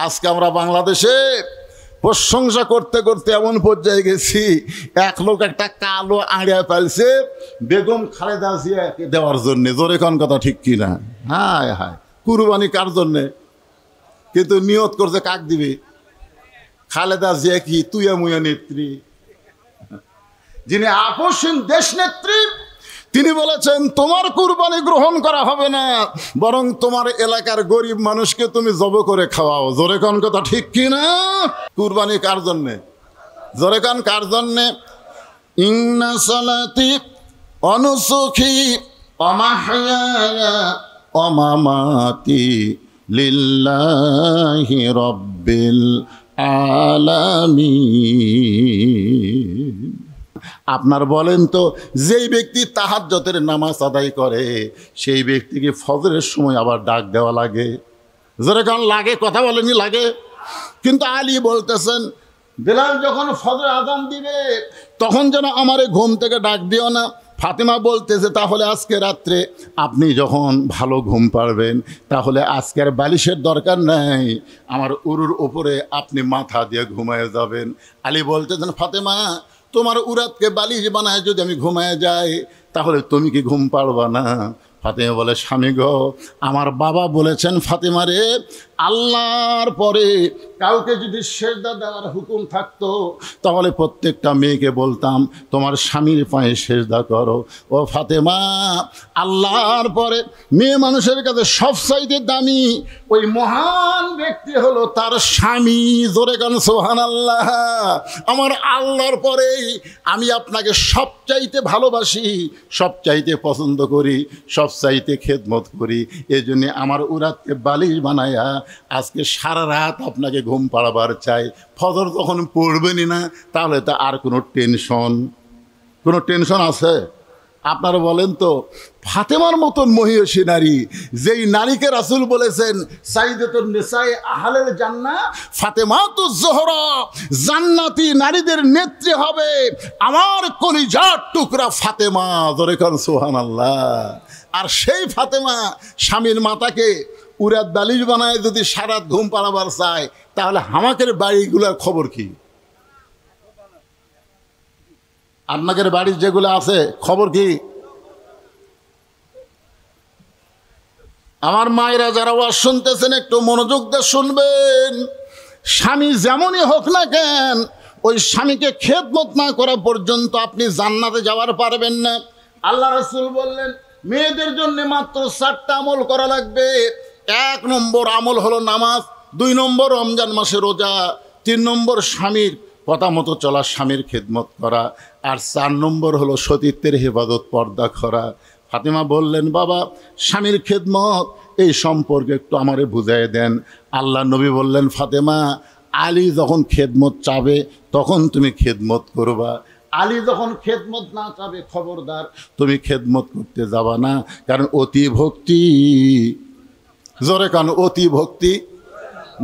আজকে আমরা বাংলাদেশে প্রশংসা করতে করতে এমন পর্যায়ে গেছি, এক লোক একটা কালো আড়িয়া পাইছে বেগম খালেদা জিয়াকে দেওয়ার জন্যে। জোরে কোন কথা ঠিক কিনা? হায় হায়, কুরবানি কার জন্যে? কিন্তু নিয়ত করছে কাক দিবে? খালেদা জিয়া কি তুইয়া মুয়া নেত্রী, যিনি আপসহীন দেশ নেত্রী, তিনি বলেছেন তোমার কুরবানি গ্রহণ করা হবে না, বরং তোমার এলাকার গরিব মানুষকে তুমি জব করে খাওয়াও। জোরে কোন কথা ঠিক কিনা? কুরবানি কার জন্যে? জোরে কোন কার জন্যে? ইন্না সালাতি অনুসুখী অমাহইয়া অমামাতি লিল্লাহি রাব্বিল আলামিন। আপনার বলেন তো, যেই ব্যক্তি তাহাজ্জুদের নামাজ আদায় করে সেই ব্যক্তিকে ফজরের সময় আবার ডাক দেওয়া লাগে? জোরে কান লাগে? কথা বলেনি লাগে? কিন্তু আলী বলতেছেন বেলাল যখন ফজর আযান দিবে তখন যেন আমারে ঘুম থেকে ডাক দিও না। ফাতেমা বলতেছে তাহলে আজকে রাত্রে আপনি যখন ভালো ঘুম পাড়বেন তাহলে আজকের বালিশের দরকার নাই, আমার উরুর উপরে আপনি মাথা দিয়ে ঘুমায় যাবেন। আলী বলতেছেন ফাতেমা তোমার উরাতকে বালিশ বানায় যদি আমি ঘুমায় যাই তাহলে তুমি কি ঘুম পারবা না? ফাতেমা বলে স্বামী গো, আমার বাবা বলেছেন ফাতেমা রে, আল্লাহর পরে কাউকে যদি সেজদা দেওয়ার হুকুম থাকতো তাহলে প্রত্যেকটা মেয়েকে বলতাম তোমার স্বামীর পায়ে সেজদা করো। ও ফাতেমা, আল্লাহর পরে মেয়ে মানুষের কাছে সবচাইতে দামি ওই মহান ব্যক্তি হলো তার স্বামী। জোরে গান সুবহানাল্লাহ। আমার আল্লাহর পরেই আমি আপনাকে সবচাইতে ভালোবাসি, সবচাইতে পছন্দ করি, সবচাইতে খেদমত করি। এই জন্যে আমার উরাতকে বালিশ বানায়া আজকে সারা রাত আপনাকে ঘুম পাড়াবার চাই। ফজর যখন পড়বেনই না তাহলে তো আর কোনো টেনশন আছে? আপনারা বলেন তো, ফাতেমার মতন মহিয়সী নারী, যেই নারীকে রাসূল বলেছেন সাইয়্যিদাতুন নিসায়ে আহলিল জান্নাহ, ফাতেমাতুজ জোহরা, জান্নাতি নারীদের নেত্রী হবে আমার কলিজার টুকরা ফাতেমা। জোরে কোন সুবহানাল্লাহ। আর সেই ফাতেমা স্বামীর মাতাকে উরাত বালিশ বানায় যদি সারাত ঘুম পাড়াবার চায় তাহলে আমাদের বাড়িগুলোর খবর কি? আপনাদের বাড়ির যেগুলো আছে খবর কি? আমার মায়েরা যারা ওয়াজ শুনতেছেন একটু মনোযোগ দিয়ে শুনবেন। স্বামী যেমনই হোক না কেন, ওই স্বামীকে খেদমত না করা পর্যন্ত আপনি জান্নাতে যাওয়ার পারবেন না। আল্লাহ রাসূল বললেন মেয়েদের জন্য মাত্র 4টা আমল করা লাগবে। 1 নম্বর আমল হলো নামাজ, 2 নম্বর রমজান মাসে রোজা, 3 নম্বর স্বামীর কথা মতো চলা, স্বামীর খেদমত করা, আর 4 নম্বর হলো সতীত্বের হেফাজত, পর্দা করা। ফাতেমা বললেন বাবা স্বামীর খেদমত এই সম্পর্কে একটু আমারে বুঝাই দেন। আল্লাহ নবী বললেন ফাতেমা আলী যখন খেদমত চাবে তখন তুমি খেদমত করবা, আলী যখন খেদমত না চাবে খবরদার তুমি খেদমত করতে যাবা না, কারণ অতি ভক্তি। জোরে কান অতি ভক্তি।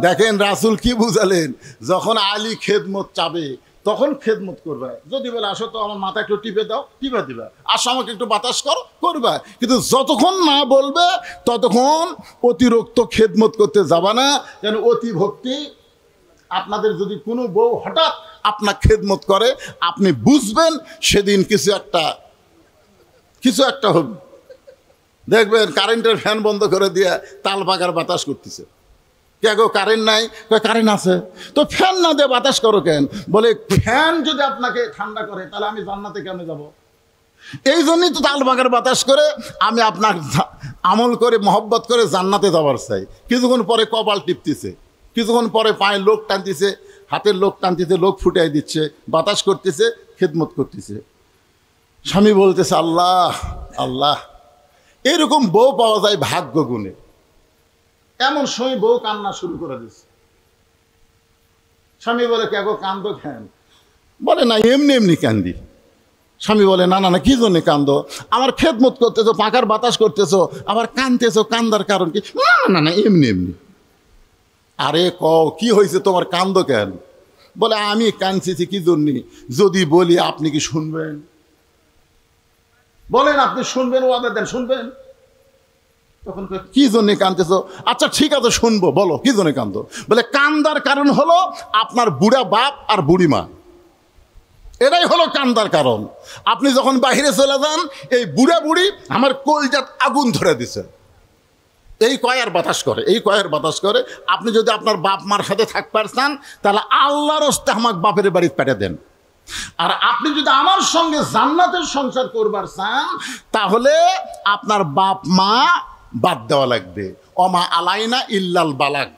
দেখেন রাসূল কি বুঝালেন, যখন আলী খেদমত চাবে তখন খেদমত করবে। যদি বলে আসো তো আমার মাথা একটু টিপে দাও, টিপে দিবা, আসো আমাকে একটু বাতাস করো, করবা। কিন্তু যতক্ষণ না বলবে ততক্ষণ অতিরিক্ত খেদমত করতে যাবা না, যেন অতি ভক্তি। আপনাদের যদি কোনো বউ হঠাৎ আপনার খেদমত করে আপনি বুঝবেন সেদিন কিছু একটা হবে। দেখবেন কারেন্টের ফ্যান বন্ধ করে দিয়ে তাল পাকার বাতাস করতেছে। কে গো কারেন্ট নাই? কারেন্ট আছে তো ফ্যান না দিয়ে বাতাস করো কেন? বলে ফ্যান যদি আপনাকে ঠান্ডা করে তাহলে আমি জান্নাতে কেমনে যাব? এই জন্যই তো তাল পাকার বাতাস করে আমি আপনার আমল করে মহব্বত করে জান্নাতে যাবার চাই। কিছুক্ষণ পরে কপাল টিপতেছে, কিছুক্ষণ পরে পায়ে লোক টানতেছে, হাতের লোক টানতেছে, লোক ফুটাই দিচ্ছে, বাতাস করতেছে, খেদমত করতেছে। স্বামী বলতেছে আল্লাহ আল্লাহ। এরকম বউ পাওয়া যায় ভাগ্য গুণে। এমন সময় বউ কান্না শুরু করে দিচ্ছে। স্বামী বলে কে গো কান্দো কেন? বলে না এমনি এমনি কান্দি। স্বামী বলে না না না কি জন্য কান্দো? আমার খেদমত করতেছো, পাকার বাতাস করতেছো, আবার কান্দতেছো, কান্দার কারণ কি? না না না এমনি এমনি। আরে কি হয়েছে তোমার, কান্দো কেন? বলে আমি কাঁদছি কি জন্য? যদি বলি আপনি কি শুনবেন? বলেন আপনি শুনবেন, ওয়াদা দেন শুনবেন। তখন কি জন্য কাঁদতেছো? আচ্ছা ঠিক আছে শুনবো, বলো কি জন্য কাঁদো? বলে কান্দার কারণ হলো আপনার বুড়া বাপ আর বুড়ি মা, এটাই হলো কান্দার কারণ। আপনি যখন বাহিরে চলে যান এই বুড়া বুড়ি আমার কলজাত আগুন ধরে দিছে, এই কয়ের বাতাস করে, এই কয়ের বাতাস করে। আপনি যদি আপনার বাপ মার সাথে থাকবার চান তাহলে আল্লাহর হস্তে আমাকে বাপের বাড়ি পেটে দেন। আর আপনি যদি আমার সঙ্গে জান্নাতের সংসার করবার চান তাহলে আপনার বাপ মা বাদ দেওয়া লাগবে। অমা আলাইনা ইল্লাল বালাগ।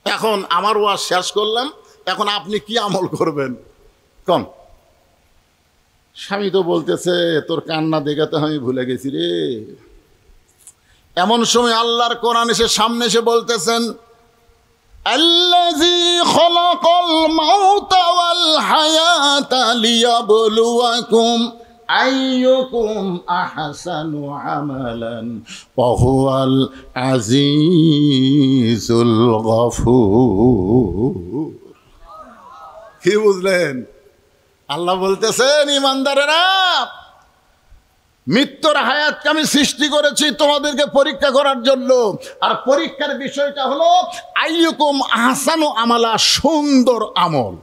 এখন আমার ওয়াজ শেষ করলাম, এখন আপনি কি আমল করবেন কোন? স্বামী তো বলতেছে তোর কান্না দেখাতে আমি ভুলে গেছি রে। এমন সময় আল্লাহর কোরআন এসে সামনে এসে বলতেছেন আল্লাযী খালাকাল মাউতা ওয়াল হায়াতা লিয়াবলুয়াকুম আইয়ুকুম আহসানু আমালান ওয়া হুয়াল আজিজুল গফুর। কি বুঝলেন? আল্লাহ বলতেছেন ইমানদারেরা, মৃত্যুর হায়াতকে আমি সৃষ্টি করেছি তোমাদেরকে পরীক্ষা করার জন্য। আর পরীক্ষার বিষয়টা হলো আইয়ুকুম আহসানু আমালা, সুন্দর আমল।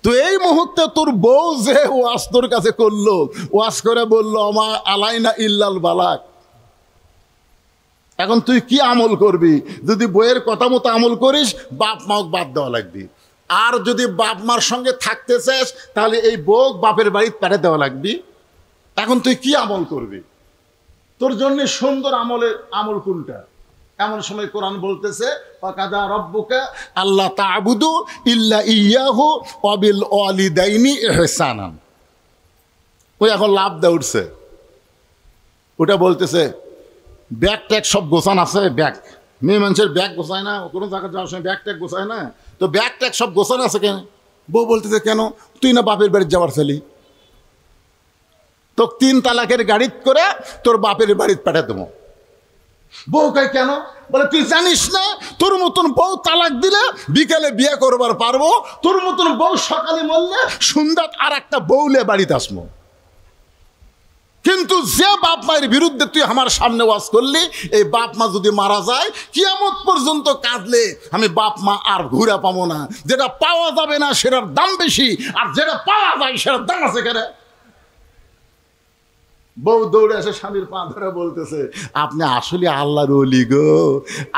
তো এই মুহূর্তে তোর বউ যে ওয়াজ তোর কাছে করলো, ওয়াজ করে বললো আমা আলাইনা ইল্লাল বালাক, এখন তুই কি আমল করবি? যদি বইয়ের কথা মতো আমল করিস বাপ মাও বাদ দেওয়া লাগবে। আর যদি বাপ মার সঙ্গে থাকতে চাস তাহলে এই বউ বাপের বাড়ি পেড়ে দেওয়া লাগবে। এখন তুই কি আমল করবি? তোর জন্য সুন্দর আমল কোনটা? এমন সময় কোরআন বলতেছে ওয়াকাদা রাব্বুকা আল্লা তা'বুদু ইল্লা ইয়াহু ওয়া বিল ওয়ালিদাইনি ইহসানান। ওই এখন লাভ দা উঠছে, ওটা বলতেছে ব্যাগ ট্যাগ সব গোছান আছে। ব্যাগ, মেয়ে মানুষের ব্যাগ গোছায় না, কোনো জায়গায় যাওয়ার সময় ব্যাগ ট্যাগ গোছায় না, তো ব্যাগ ট্যাগ সব গোছান আছে কেন? বউ বলতেছে কেন? তুই না বাপের বাড়ি যাওয়ার ছেলে, তো 3 তালাকের গাড়ি করে তোর বাপের বাড়িতে পাঠিয়ে দেবো। বউ কয় কেন? বলে তুই জানিস না তোর মতন বউ তালাক দিলে বিকেলে বিয়ে করবার পারবো, তোর মতন বউ সকালে মরলে সন্ধ্যা আর একটা বউলে বাড়িতে আসবো। কিন্তু যে বাপ মায়ের বিরুদ্ধে তুই আমার সামনে ওয়াজ করলি, এই বাপ মা যদি মারা যায় কিয়ামত পর্যন্ত কাঁদলে আমি বাপ মা আর ঘুরে পাবো না। যেটা পাওয়া যাবে না সেটার দাম বেশি, আর যেটা পাওয়া যায় সেটার দাম আছে কেন? বউ দৌড়ে এসে স্বামীর পা ধরে বলতেছে আপনি আসলে আল্লাহর ওলি গো,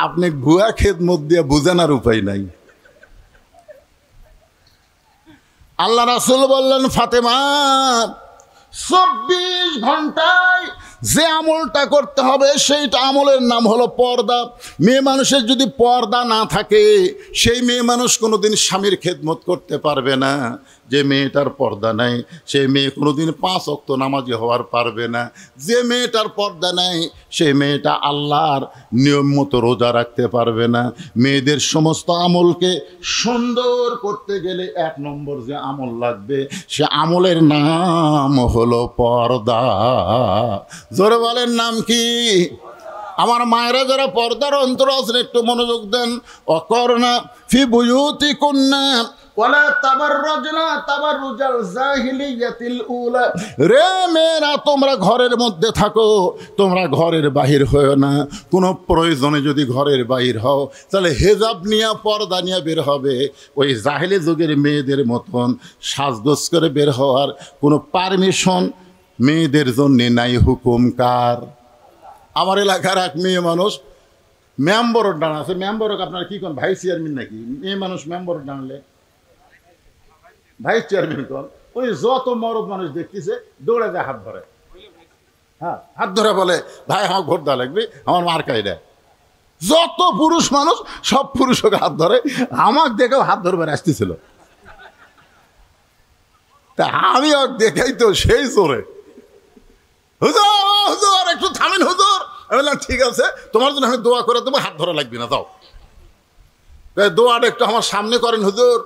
আপনি ভুয়া খেদমত দিয়ে বুঝানোর উপায় নাই। আল্লাহ রাসূল বললেন ফাতেমা 24 ঘন্টায় যে আমলটা করতে হবে সেইটা আমলের নাম হলো পর্দা। মেয়ে মানুষের যদি পর্দা না থাকে সেই মেয়ে মানুষ কোনোদিন স্বামীর খেদমত করতে পারবে না। যে মেয়েটার পর্দা নাই সেই মেয়ে কোনোদিন 5 ওয়াক্ত নামাজি হওয়ার পারবে না। যে মেয়েটার পর্দা নাই সেই মেয়েটা আল্লাহর নিয়ম মতো রোজা রাখতে পারবে না। মেয়েদের সমস্ত আমলকে সুন্দর করতে গেলে 1 নম্বর যে আমল লাগবে সে আমলের নাম হলো পর্দা। জোরে বলেন নাম কি? আমার মায়েরা যারা পর্দার অন্তর আছেন একটু মনোযোগ দেন। অকর্ণা ফি বুয়ুতিকুন্না ওয়ালা তাবাররাজনা তাবাররুজাল জাহিলিয়াতিল উলা। রে মেয়েরা তোমরা ঘরের মধ্যে থাকো, তোমরা ঘরের বাহির হও না। কোনো প্রয়োজনে যদি ঘরের বাহির হও তাহলে হেজাব নিয়ে পর্দা নিয়ে বের হবে। ওই জাহিলি যুগের মেয়েদের মতন সাজগোজ করে বের হওয়ার কোনো পারমিশন মেয়েদের জন্যে নাই। হুকুম কার? আমার এলাকার এক মেয়ে মানুষ মেম্বরের ডান আছে। মেম্বরক আপনার কি কোন ভাইস চেয়ারম্যান নাকি? মেয়ে মানুষ মেম্বরের ডানলে ভাইস চেয়ারম্যান কোন? ওই যত মরদ মানুষ দেখতেছে দৌড়ে যায় হাত ধরে, হ্যাঁ হাত ধরে বলে ভাই আমার ভোট দেওয়া লাগবে, আমার মার্কাই দেয়। যত পুরুষ মানুষ সব পুরুষকে হাত ধরে, আমার দেখেও হাত ধরবার আসতেছিল। তা আমি দেখাই তো সেই জোরে হুজুর হুজুর একটু থামেন হুজুর। আমি বললাম ঠিক আছে তোমার জন্য আমি দোয়া করে দেবো, হাত ধরা লাগবে না, যাও দোয়াটা একটু আমার সামনে করেন হুজুর।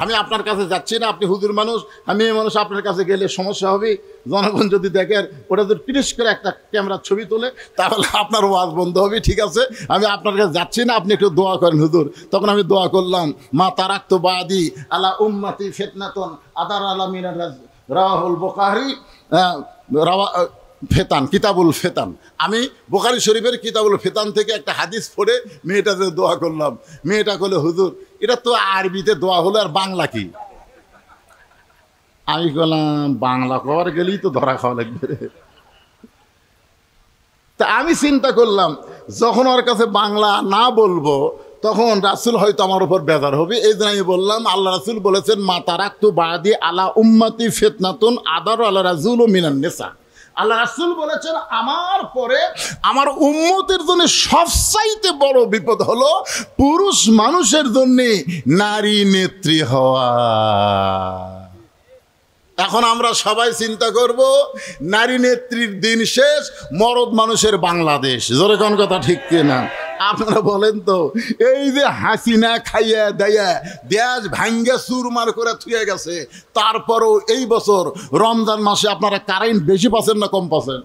আমি আপনার কাছে যাচ্ছি না, আপনি হুজুর মানুষ, আমি এই মানুষ, আপনার কাছে গেলে সমস্যা হবে। জনগণ যদি দেখেন ওটা যদি তিরিশ করে একটা ক্যামেরার ছবি তোলে তাহলে আপনার ওয়াজ বন্ধ হবে। ঠিক আছে আমি আপনার কাছে যাচ্ছি না, আপনি একটু দোয়া করেন হুজুর। তখন আমি দোয়া করলাম মা তারাক্তু বাদি আলা উম্মতি ফিতনাতুন আদার আলা মিনার রাহুল বুখারী ফেতান, কিতাবুল ফেতান। আমি বুখারী শরীফের কিতাবুল ফেতান থেকে একটা হাদিস পড়ে মেয়েটাতে দোয়া করলাম। মেয়েটা বলে, হুজুর এটা তো আরবিতে দোয়া হলো, আর বাংলা কি? আমি বললাম, বাংলা কবার গেলেই তো ধরা খাওয়া লাগবে। তা আমি চিন্তা করলাম, যখন ওর কাছে বাংলা না বলবো তখন রাসূল হয়তো আমার উপর বেজার হবে। এই জন্য আমি বললাম, আল্লাহ রাসূল বলেছেন, মা তারাকতু বাদি আলা উম্মতি ফিতনাতুন আদারু আলা রাজুল মিনান নিসা। আল্লাহ রাসূল বলেছেন, আমার পরে আমার উম্মতের জন্য সবচাইতে বড় বিপদ হলো পুরুষ মানুষের জন্য নারী নেত্রী হওয়া। এখন আমরা সবাই চিন্তা করব, নারী নেত্রীর দিন শেষ, মরদ মানুষের বাংলাদেশ। জোরে কোন কথা ঠিক কিনা? আপনারা বলেন তো, এই যে হাসিনা খাইয়া দেয়া দেশ ভাঙ্গা চুরমার করে থুয়ে গেছে, তারপরও এই বছর রমজান মাসে আপনারা কারেন্ট বেশি পাচ্ছেন না কম পাচ্ছেন?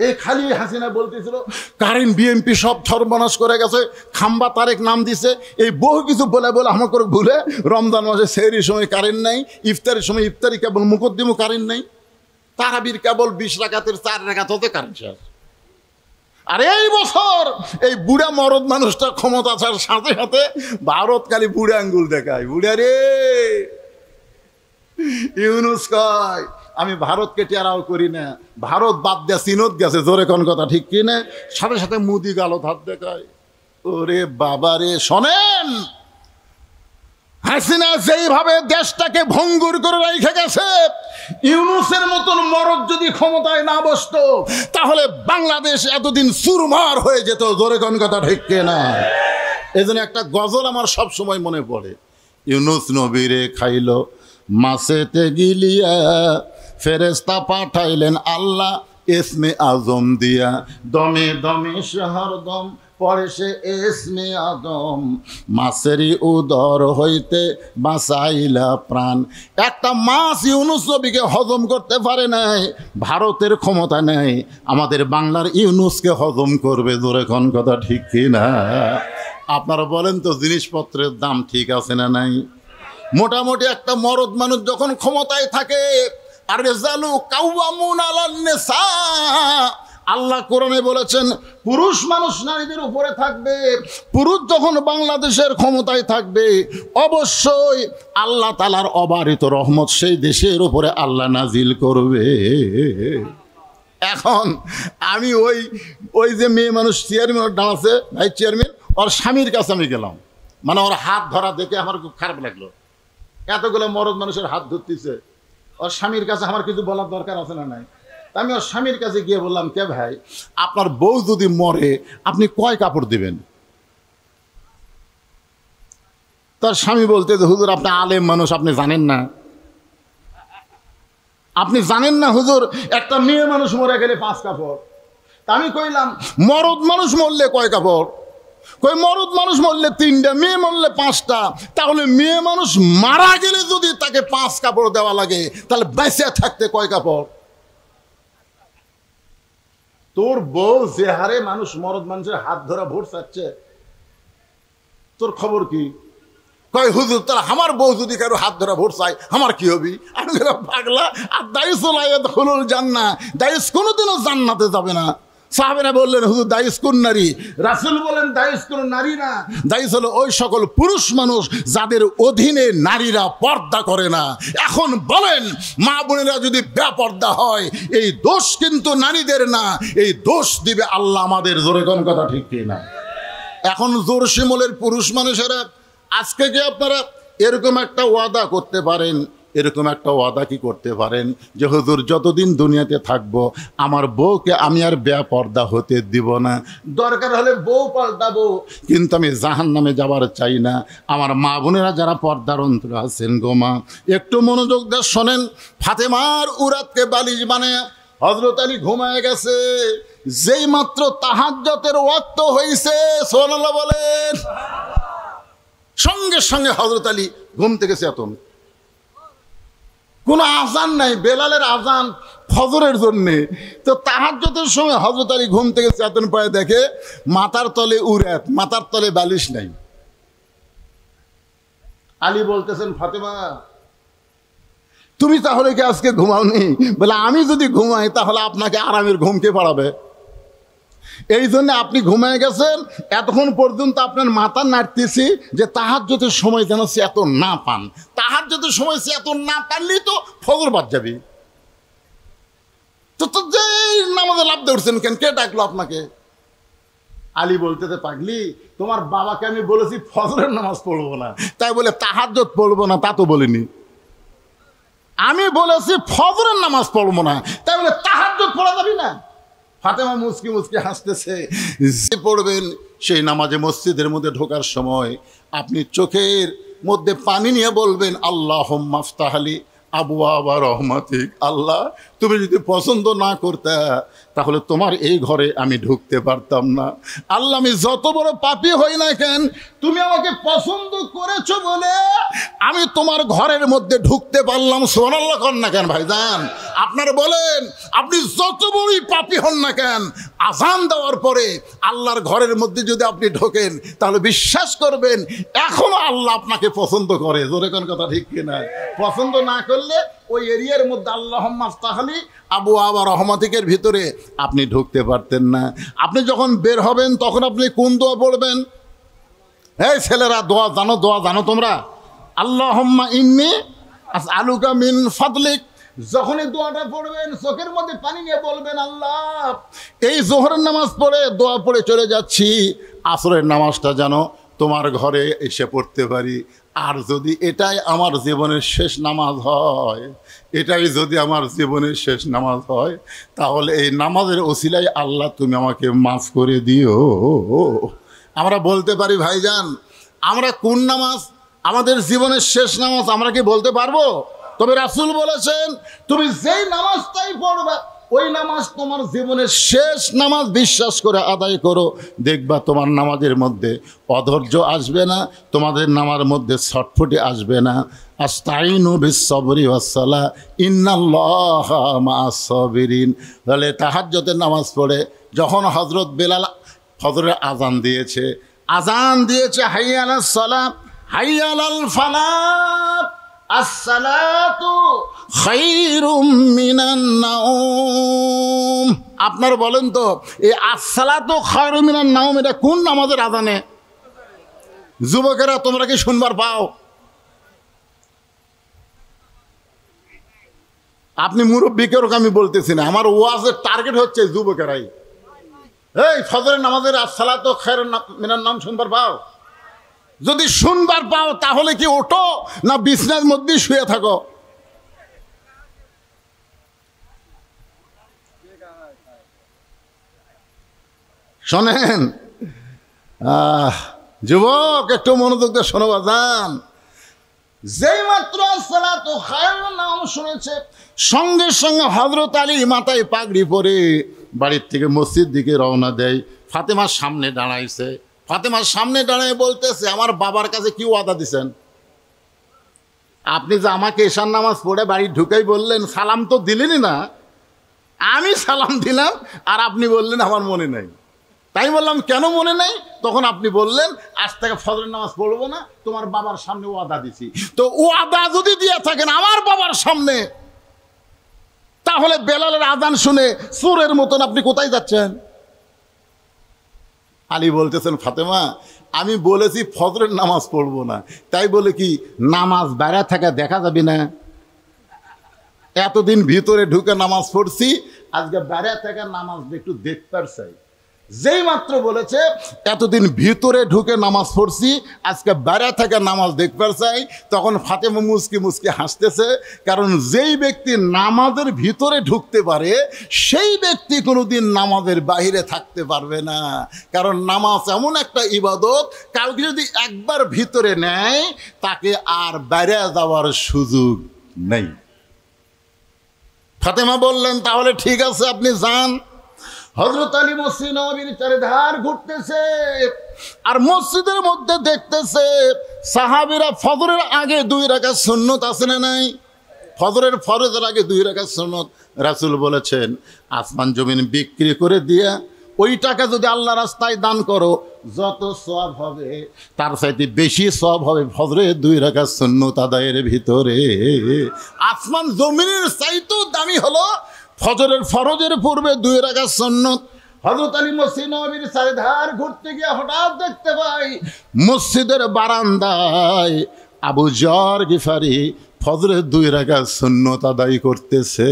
এই খালি হাসিনা বলতেছিল কারেন্ট বিএমপি সব সর্বনাশ করে গেছে, খাম্বা তারেক নাম দিছে, এই বহু কিছু বলে বলে আমাকে ভুলে রমজান মাসে সেহরির সময় কারেন্ট নাই, ইফতারের সময় ইফতারি কেবল মুকদ্দিমও কারেন্ট নাই, তারাবির কেবল 20 রাকাতের 4 রাকাত হতে কারেন্ট শেষ। আর এই বছর এই বুড়া মরদ মানুষটা ক্ষমতা আসার সাথে সাথে ভারত খালি বুড়া আঙ্গুল দেখায়, বুড়া রে ইউনুস কয় আমি ভারতকে টেরাও করি না, ভারত বাদ দেয়া চীনত গেছে। জোরে কোন কথা ঠিক কিনা? সাথে সাথে মুদি গালত হাত দেখায়। ওরে বাবা রে, শোনেন, হাসিনা যেইভাবে দেশটাকে ভঙ্গুর করে রেখে গেছে, ইউনুসের মতন মরদ যদি ক্ষমতায় না বসতো তাহলে বাংলাদেশ এতদিন চুরমার হয়ে যেত। জোরে কোন কথা ঠিক কিনা? এই জন্য একটা গজল আমার সব সময় মনে পড়ে, ইউনুস নবীরে খাইল মাছেতে গিলিয়া, ফেরেস্তা পাঠাইলেন আল্লাহ ইসমে আজম দিয়া, দমে দমে শহর দম পরে সে ইসমে আদম, মাছেরই উদর হইতে বাঁচাইলা প্রাণ। একটা মাছ ইউনুস নবীকে হজম করতে পারে নাই, ভারতের ক্ষমতা নেই, আমাদের বাংলার ইউনুসকে হজম করবে। জোরে কোন কথা ঠিক কিনা? আপনারা বলেন তো, জিনিসপত্রের দাম ঠিক আছে না নাই? মোটামুটি একটা মরদ মানুষ যখন ক্ষমতায় থাকে, আর রেজালু কাওয়ামুন আলান নিসা, আল্লাহ কোরআনে বলেছেন পুরুষ মানুষ নারীদের উপরে থাকবে। পুরুষ যখন বাংলাদেশের ক্ষমতায় থাকবে, অবশ্যই আল্লাহ তাআলার অবারিত রহমত সেই দেশের উপরে আল্লাহ নাজিল করবে। এখন আমি ওই যে মেয়ে মানুষ চেয়ারম্যান দাঁড়াচ্ছে, ভাই চেয়ারম্যান, ওর স্বামীর কাছে আমি গেলাম, মানে ওর হাত ধরা দেখে আমার খুব খারাপ লাগলো। এতগুলো মরদ মানুষের হাত ধরতেছে, ওর স্বামীর কাছে আমার কিছু বলার দরকার আছে না নাই? আমি ওর স্বামীর কাছে গিয়ে বললাম, কে ভাই, আপনার বউ যদি মরে আপনি কয় কাপড় দিবেন? তার স্বামী বলতে, হুজুর আপনি আলেম মানুষ, আপনি জানেন না, আপনি জানেন না হুজুর, একটা মেয়ে মানুষ মরে গেলে 5 কাপড়। তা আমি কইলাম, মরদ মানুষ মরলে কয় কাপড়? কই মরদ মানুষ মরলে 3টা, মেয়ে মরলে 5টা। তাহলে মেয়ে মানুষ মারা গেলে যদি তাকে 5 কাপড় দেওয়া লাগে, তাহলে বেঁচে থাকতে কয় কাপড়? তোর বউ যে হারে মানুষ মরদ মানুষের হাত ধরা ভোট চাচ্ছে, তোর খবর কি? কয় হুজুর তারা আমার বউ যদি কারো হাত ধরা ভোট চাই আমার কি হবি? আমি পাগলা, আর দায়িস হলুল জান্না, দায়িস কোনোদিনও জান্নাতে যাবে না। সাহাবেরা বললেন, হুজুর দায়িস কোন নারী? রাসূল বলেন, দায়িস কোন নারী না, দায়িস হলো ওই সকল পুরুষ মানুষ যাদের অধীনে নারীরা পর্দা করে না। এখন বলেন, মা বোনেরা যদি বেপর্দা হয়, এই দোষ কিন্তু নারীদের না, এই দোষ দিবে আল্লাহ আমাদের। জোরে কোন কথা ঠিক কিনা? এখন জোর শিমলের পুরুষ মানুষেরা আজকে কি আপনারা এরকম একটা ওয়াদা করতে পারেন, এরকম একটা ওয়াদা কি করতে পারেন যে হুজুর যতদিন দুনিয়াতে থাকবো আমার বউকে আমি আর বেপর্দা হতে দিব না, দরকার হলে বউ পাল্টাবো, কিন্তু আমি জাহান্নামে যাবার চাই না। আমার মা বোনেরা যারা পর্দার অন্তরে আছেন গো মা, একটু মনোযোগ দিয়ে শোনেন। ফাতেমার উরাতকে বালিশ বানায় হযরত আলী ঘুমায় গেছে, যেই মাত্র তাহাজ্জুদের ওয়াক্ত হয়েছে, সুবহানাল্লাহ বলেন, সঙ্গে সঙ্গে হযরত আলী ঘুম থেকে চেতন। কোনো আজান নাই, বেলালের আজান ফজরের জন্যে। তো তাহাজ্জুদের সময় হযরত আলী ঘুম থেকে চেতন পায়, দেখে মাথার তলে উরাত, মাথার তলে বালিশ নাই। আলী বলতেছেন, ফাতেমা তুমি তাহলে কি আজকে ঘুমাওনি? বলে আমি যদি ঘুমাই তাহলে আপনাকে আরামের ঘুম কে পাড়াবে? এই জন্য আপনি ঘুমিয়ে গেছেন। এতক্ষণ পর্যন্ত আপনার মাথা নাড়তেছি যে তাহাজ্জুদের সময় যেন সে এত না পান। তাহাজ্জুদের সময় সে এত না পারলেই তো ফজর বাদ যাবে। তো যে নামাজে লাভ দিয়ে উঠছেন কেন? কে ডাকলো আপনাকে? আলী বলতেছে, পাগলি তোমার বাবাকে আমি বলেছি ফজরের নামাজ পড়বো না, তাই বলে তাহাজ্জুদ পড়বো না তা তো বলিনি। আমি বলেছি ফজরের নামাজ পড়বো না, তাই বলে তাহাজ্জুদ পড়া যাবে না? ফাতেমা মুচকি মুচকি হাসতেছে। যে পড়বেন সেই নামাজে মসজিদের মধ্যে ঢোকার সময় আপনি চোখের মধ্যে পানি নিয়ে বলবেন, আল্লাহুম্মা আফতাহ লি আবওয়াবা রহমাতিক। আল্লাহ, তুমি যদি পছন্দ না করতে তাহলে তোমার এই ঘরে আমি ঢুকতে পারতাম না। আল্লাহ, আমি যত বড় পাপী হই না কেন, তুমি আমাকে পছন্দ করেছো বলে আমি তোমার ঘরের মধ্যে ঢুকতে পারলাম। সুবহানাল্লাহ কর না কেন ভাইজান? আপনারা বলেন, আপনি যত বড়ই পাপী হন না কেন, আযান দেওয়ার পরে আল্লাহর ঘরের মধ্যে যদি আপনি ঢোকেন তাহলে বিশ্বাস করবেন এখনো আল্লাহ আপনাকে পছন্দ করে। জোরে কোন কথা ঠিক কিনা? পছন্দ না করলে ওই এরিয়ার মধ্যে আল্লাহুম্মা আফতাহ লি আবওয়াবা রহমাতিকের ভিতরে আপনি ঢুকতে পারতেন না। আপনি যখন বের হবেন তখন আপনি কোন দোয়া পড়বেন? এই ছেলেরা, দোয়া জানো তোমরা? আল্লাহুম্মা ইন্নী আসআলুকা মিন ফাদলিক। যখনই দোয়াটা পড়বেন চোখের মধ্যে পানি নিয়ে বলবেন, আল্লাহ, এই জোহরের নামাজ পড়ে দোয়া পড়ে চলে যাচ্ছি, আসরের নামাজটা যেন তোমার ঘরে এসে পড়তে পারি। আর যদি এটাই আমার জীবনের শেষ নামাজ হয়, এটাই যদি আমার জীবনের শেষ নামাজ হয়, তাহলে এই নামাজের ওসিলায় আল্লাহ তুমি আমাকে মাফ করে দিও। আমরা বলতে পারি ভাইজান, আমরা কোন নামাজ আমাদের জীবনের শেষ নামাজ আমরা কি বলতে পারবো? তবে রাসূল বলেছেন, তুমি যেই নামাজটাই পড়বা ওই নামাজ তোমার জীবনের শেষ নামাজ বিশ্বাস করে আদায় করো, দেখবা তোমার নামাজের মধ্যে অধৈর্য আসবে না, তোমাদের নামার মধ্যে ছটফটি আসবে না। আস্তাইনু বিস-সাবরি ওয়াস-সালাহ ইন্নাল্লাহা মা'আস সাবিরিন। তাহলে তাহাজ্জুদের নামাজ পড়ে যখন হযরত বেলাল ফজরের আজান দিয়েছে হাইয়া আলাস সালাহ হাইয়া আলাল ফালাহ, আসসালাতু খায়রুম মিনান নাওম। আপনারা বলেন তো, এই আসসালাতু খায়রুম মিনান নাওম এটা কোন নামাজের আজানে? যুবকেরা তোমরা কি শুনবার পাও? আপনি মুরব্বীকেও আমি বলতেছি না, আমার ওয়াজের টার্গেট হচ্ছে যুবকেরাই। এই ফজরের নামাজের আসসালাতু খায়রুম মিনান নাওম শুনবার পাও? যদি শুনবার পাও তাহলে কি ওঠো না বিছনার মধ্যে শুয়ে থাকো? শোনেন যুবক, একটু মনোযোগ দিয়ে শোনো বাজান। যেই মাত্র আসসালাতু খায়রুন নাওম শুনেছে, সঙ্গে সঙ্গে হযরত আলী মাথায় পাগড়ি পরে বাড়ির থেকে মসজিদ দিকে রওনা দেয়। ফাতেমার সামনে দাঁড়াইছে। ফাতেমার সামনে দাঁড়ায় বলতেছে, আমার বাবার কাছে কি ওয়াদা দিছেন? আপনি যে আমাকে এশার নামাজ পড়ে বাড়ি ঢুকেই বললেন, সালাম তো দিলেনই না। আমি সালাম দিলাম আর আপনি বললেন আমার মনে নাই। তাই বললাম কেন মনে নাই? তখন আপনি বললেন আজ থেকে ফজরের নামাজ পড়বো না, তোমার বাবার সামনে ওয়াদা দিছি। তো ওয়াদা যদি দিয়ে থাকেন আমার বাবার সামনে, তাহলে বেলালের আজান শুনে চোরের মতন আপনি কোথায় যাচ্ছেন? আলী বলতেছেন, ফাতেমা, আমি বলেছি ফজরের নামাজ পড়বো না, তাই বলে কি নামাজ বাইরে থাকা দেখা যাবে না? এতদিন ভিতরে ঢুকে নামাজ পড়ছি, আজকে বাইরে থাকা নামাজ একটু দেখতে চাই। যেই মাত্র বলেছে এতদিন ভিতরে ঢুকে নামাজ পড়ছি, আজকে বাইরে থেকে নামাজ দেখবার চাই, তখন ফাতেমা মুচকি মুচকি হাসতেছে। কারণ যেই ব্যক্তি নামাজের ভিতরে ঢুকতে পারে সেই ব্যক্তি কোনোদিন নামাজের বাইরে থাকতে পারবে না। কারণ নামাজ এমন একটা ইবাদত, কাউকে যদি একবার ভিতরে নেয় তাকে আর বাইরে যাওয়ার সুযোগ নেই। ফাতেমা বললেন, তাহলে ঠিক আছে আপনি যান। হযরত আলী মসজিদ নববীর চারিধার ঘুরতেছে আর মসজিদের মধ্যে দেখতেছে সাহাবীরা ফজরের আগে 2 রাকাত সুন্নত আছে না নাই? ফজরের ফরজের আগে 2 রাকাত সুন্নত। রাসূল বলেছেন, আসমান জমিন বিক্রি করে দিয়া ওই টাকা যদি আল্লাহ রাস্তায় দান করো যত সওয়াব হবে তার চাইতে বেশি সওয়াব হবে ফজরের 2 রাকাত সুন্নত আদায়ের ভিতরে। আসমান জমিনের চাইতেও দামি হলো ফজরের ফরজের পূর্বে 2 রাকাত সুন্নত। হযরত আলী মসজিদ নববীর চারিধার ঘুরতে গিয়ে হঠাৎ দেখতে পাই মসজিদের বারান্দায় আবু যর গিফারি ফজরের 2 রাকাত সুন্নত আদায় করতেছে।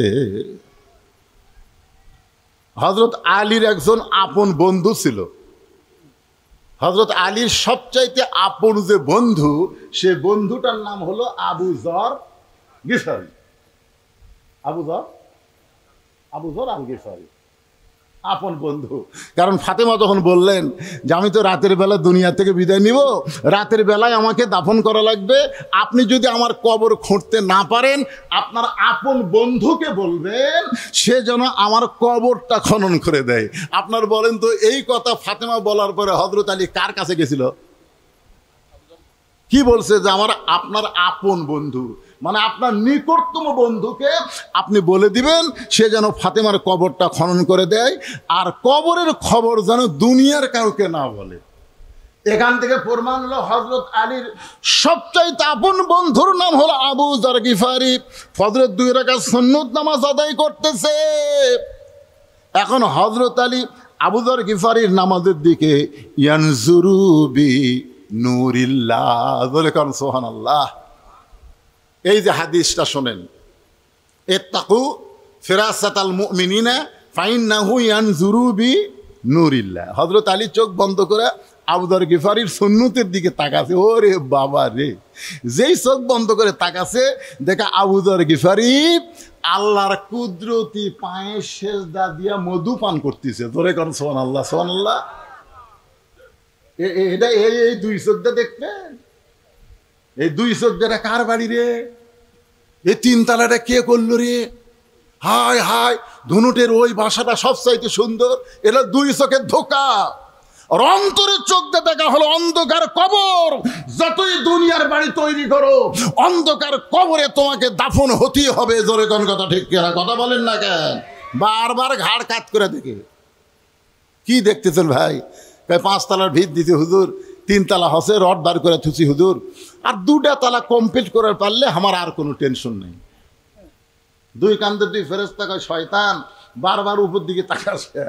হযরত আলীর একজন আপন বন্ধু ছিল। হযরত আলীর সবচাইতে আপন যে বন্ধু, সে বন্ধুটার নাম হলো আবু যর গিফারি। আবু যর আল গিফারি আপন বন্ধু। কারণ ফাতেমা যখন বললেন যে আমি তো রাতের বেলা দুনিয়া থেকে বিদায় নিব, রাতের বেলায় আমাকে দাফন করা লাগবে, আপনি যদি আমার কবর খুঁড়তে না পারেন আপনার আপন বন্ধুকে বলবেন সে যেন আমার কবরটা খনন করে দেয়। আপনার বলেন তো এই কথা ফাতেমা বলার পরে হযরত আলী কার কাছে গেছিল? কি বলছে? যে আপনার আপন বন্ধু, মানে আপনার নিকটতম বন্ধুকে আপনি বলে দিবেন সে যেন ফাতেমার কবরটা খনন করে দেয়, আর কবরের খবর যেন দুনিয়ার কাউকে না বলে। এখান থেকে প্রমাণ হলো হযরত আলীর সবচাইতে আপন বন্ধুর নাম হলো আবু যর গিফারি। ফজরের 2 রাকাত সুন্নত নামাজ আদায় করতেছে। এখন হযরত আলী আবু যর গিফারির নামাজের দিকে ইয়ানজুরু বি নূরিল্লাহ, বলে কারণ সুবহানাল্লাহ। এই যে হাদিসটা শোনেন, ইত্তাকু ফিরাসাতাল মুমিনিনা ফাইন্নাহু ইয়ানজুরু বি নূরিল্লাহ। হযরত আলী চোখ বন্ধ করে আবু যর গিফারির সুন্নতের দিকে তাকাছে। ওরে বাবা রে, যেই চোখ বন্ধ করে তাকাছে দেখা আবু যর গিফারি আল্লাহর কুদরতি পায়ে সেজদা দিয়া মধু পান করতেছে। ধরে কারণ সুবহানাল্লাহ সুবহানাল্লাহ। এটা এই 2 চোখটা দেখবেন, এই 2 চোখ যেটা কার বাড়ি রে? এই 3 তালাটা কে করলো রে? হায় হায়, ধনুটের ওই বাসাটা সবচাইতে সুন্দর। এটা 2 চোখের ধোকা। আর অন্তরের চোখ দিয়ে দেখা হলো অন্ধকার কবর। যতই দুনিয়ার বাড়ি তৈরি করো, অন্ধকার কবরে তোমাকে দাফন হতেই হবে। জোরে কোন কথা ঠিক কিনা কথা বলেন না কেন? বারবার ঘাড় কাত করে দেখে কি দেখতেছেন ভাই? 5 তালার ভিত দিতে হুজুর, 3 তালা হসে রড বার করে থুছি হুজুর, আর 2টা তালা কমপ্লিট করার পারলে আমার আর কোনো টেনশন নেই। 2 কান্দে 2 ফেরেশতা কয় শয়তান বারবার উপর দিকে তাকাছে,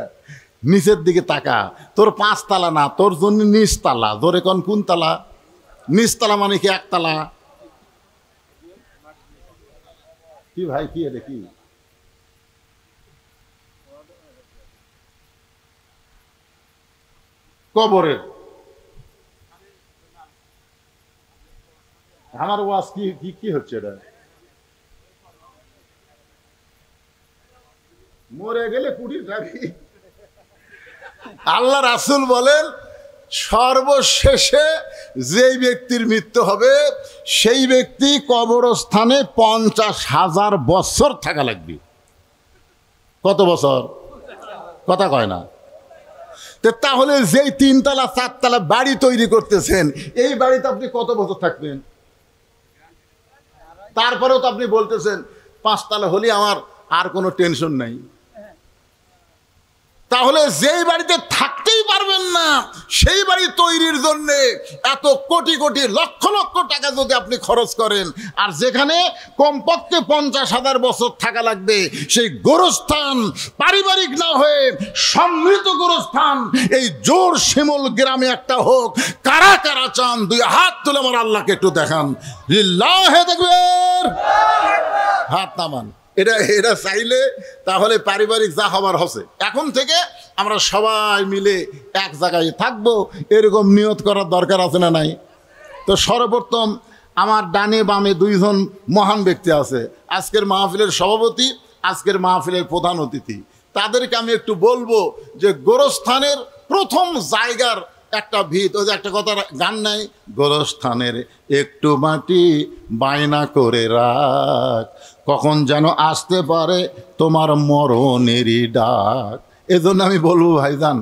নিচের দিকে তাকা। তোর 5 তালা না, তোর জন্য 19 তালা। ধরে কোন তালা? 19 তালা মানে কি 1 তালা? কি ভাই কি এটা কি? কবরের আমার ওয়াজ কি হচ্ছে? এটা মরে গেলে কুড়ির রাখি। আল্লাহ রাসূল বলেন সর্বশেষে যেই ব্যক্তির মৃত্যু হবে সেই ব্যক্তি কবরস্থানে 50,000 বছর থাকা লাগবে। কত বছর? কথা কয় না। তাহলে যেই 3 তালা 4 তালা বাড়ি তৈরি করতেছেন, এই বাড়িতে আপনি কত বছর থাকবেন? তারপরেও তো আপনি বলতেছেন 5 তালা হলে আমার আর কোনো টেনশন নাই। তাহলে যেই বাড়িতে থাকতেই পারবেন না সেই বাড়ি তৈরির জন্য এত কোটি কোটি লক্ষ লক্ষ টাকা যদি আপনি খরচ করেন, আর যেখানে কমপক্ষে 50,000 বছর থাকা লাগবে, সেই গোরস্থান পারিবারিক না হয়ে সমৃদ্ধ গোরস্থান এই জোর শিমুল গ্রামে একটা হোক। কারা কারা চান? 2 হাত তুলে আমার আল্লাহকে একটু দেখান। লিল্লাহে তাকবীর, হাত নামান। এটা চাইলে তাহলে পারিবারিক যা হবার হচ্ছে। এখন থেকে আমরা সবাই মিলে এক জায়গায় থাকবো, এরকম নিয়ত করার দরকার আছে না নাই? তো সর্বপ্রথম আমার ডানে বামে 2 জন মহান ব্যক্তি আছে, আজকের মাহফিলের সভাপতি, আজকের মাহফিলের প্রধান অতিথি। তাদেরকে আমি একটু বলবো যে গোরস্থানের প্রথম জায়গার একটা ভিত, ওই যে একটা কথা গান নাই, গোরস্থানের একটু মাটি বায়না করে রাখ, কখন যেন আসতে পারে তোমার মরণেরই ডাক। এজন্য আমি বলবো ভাইজান,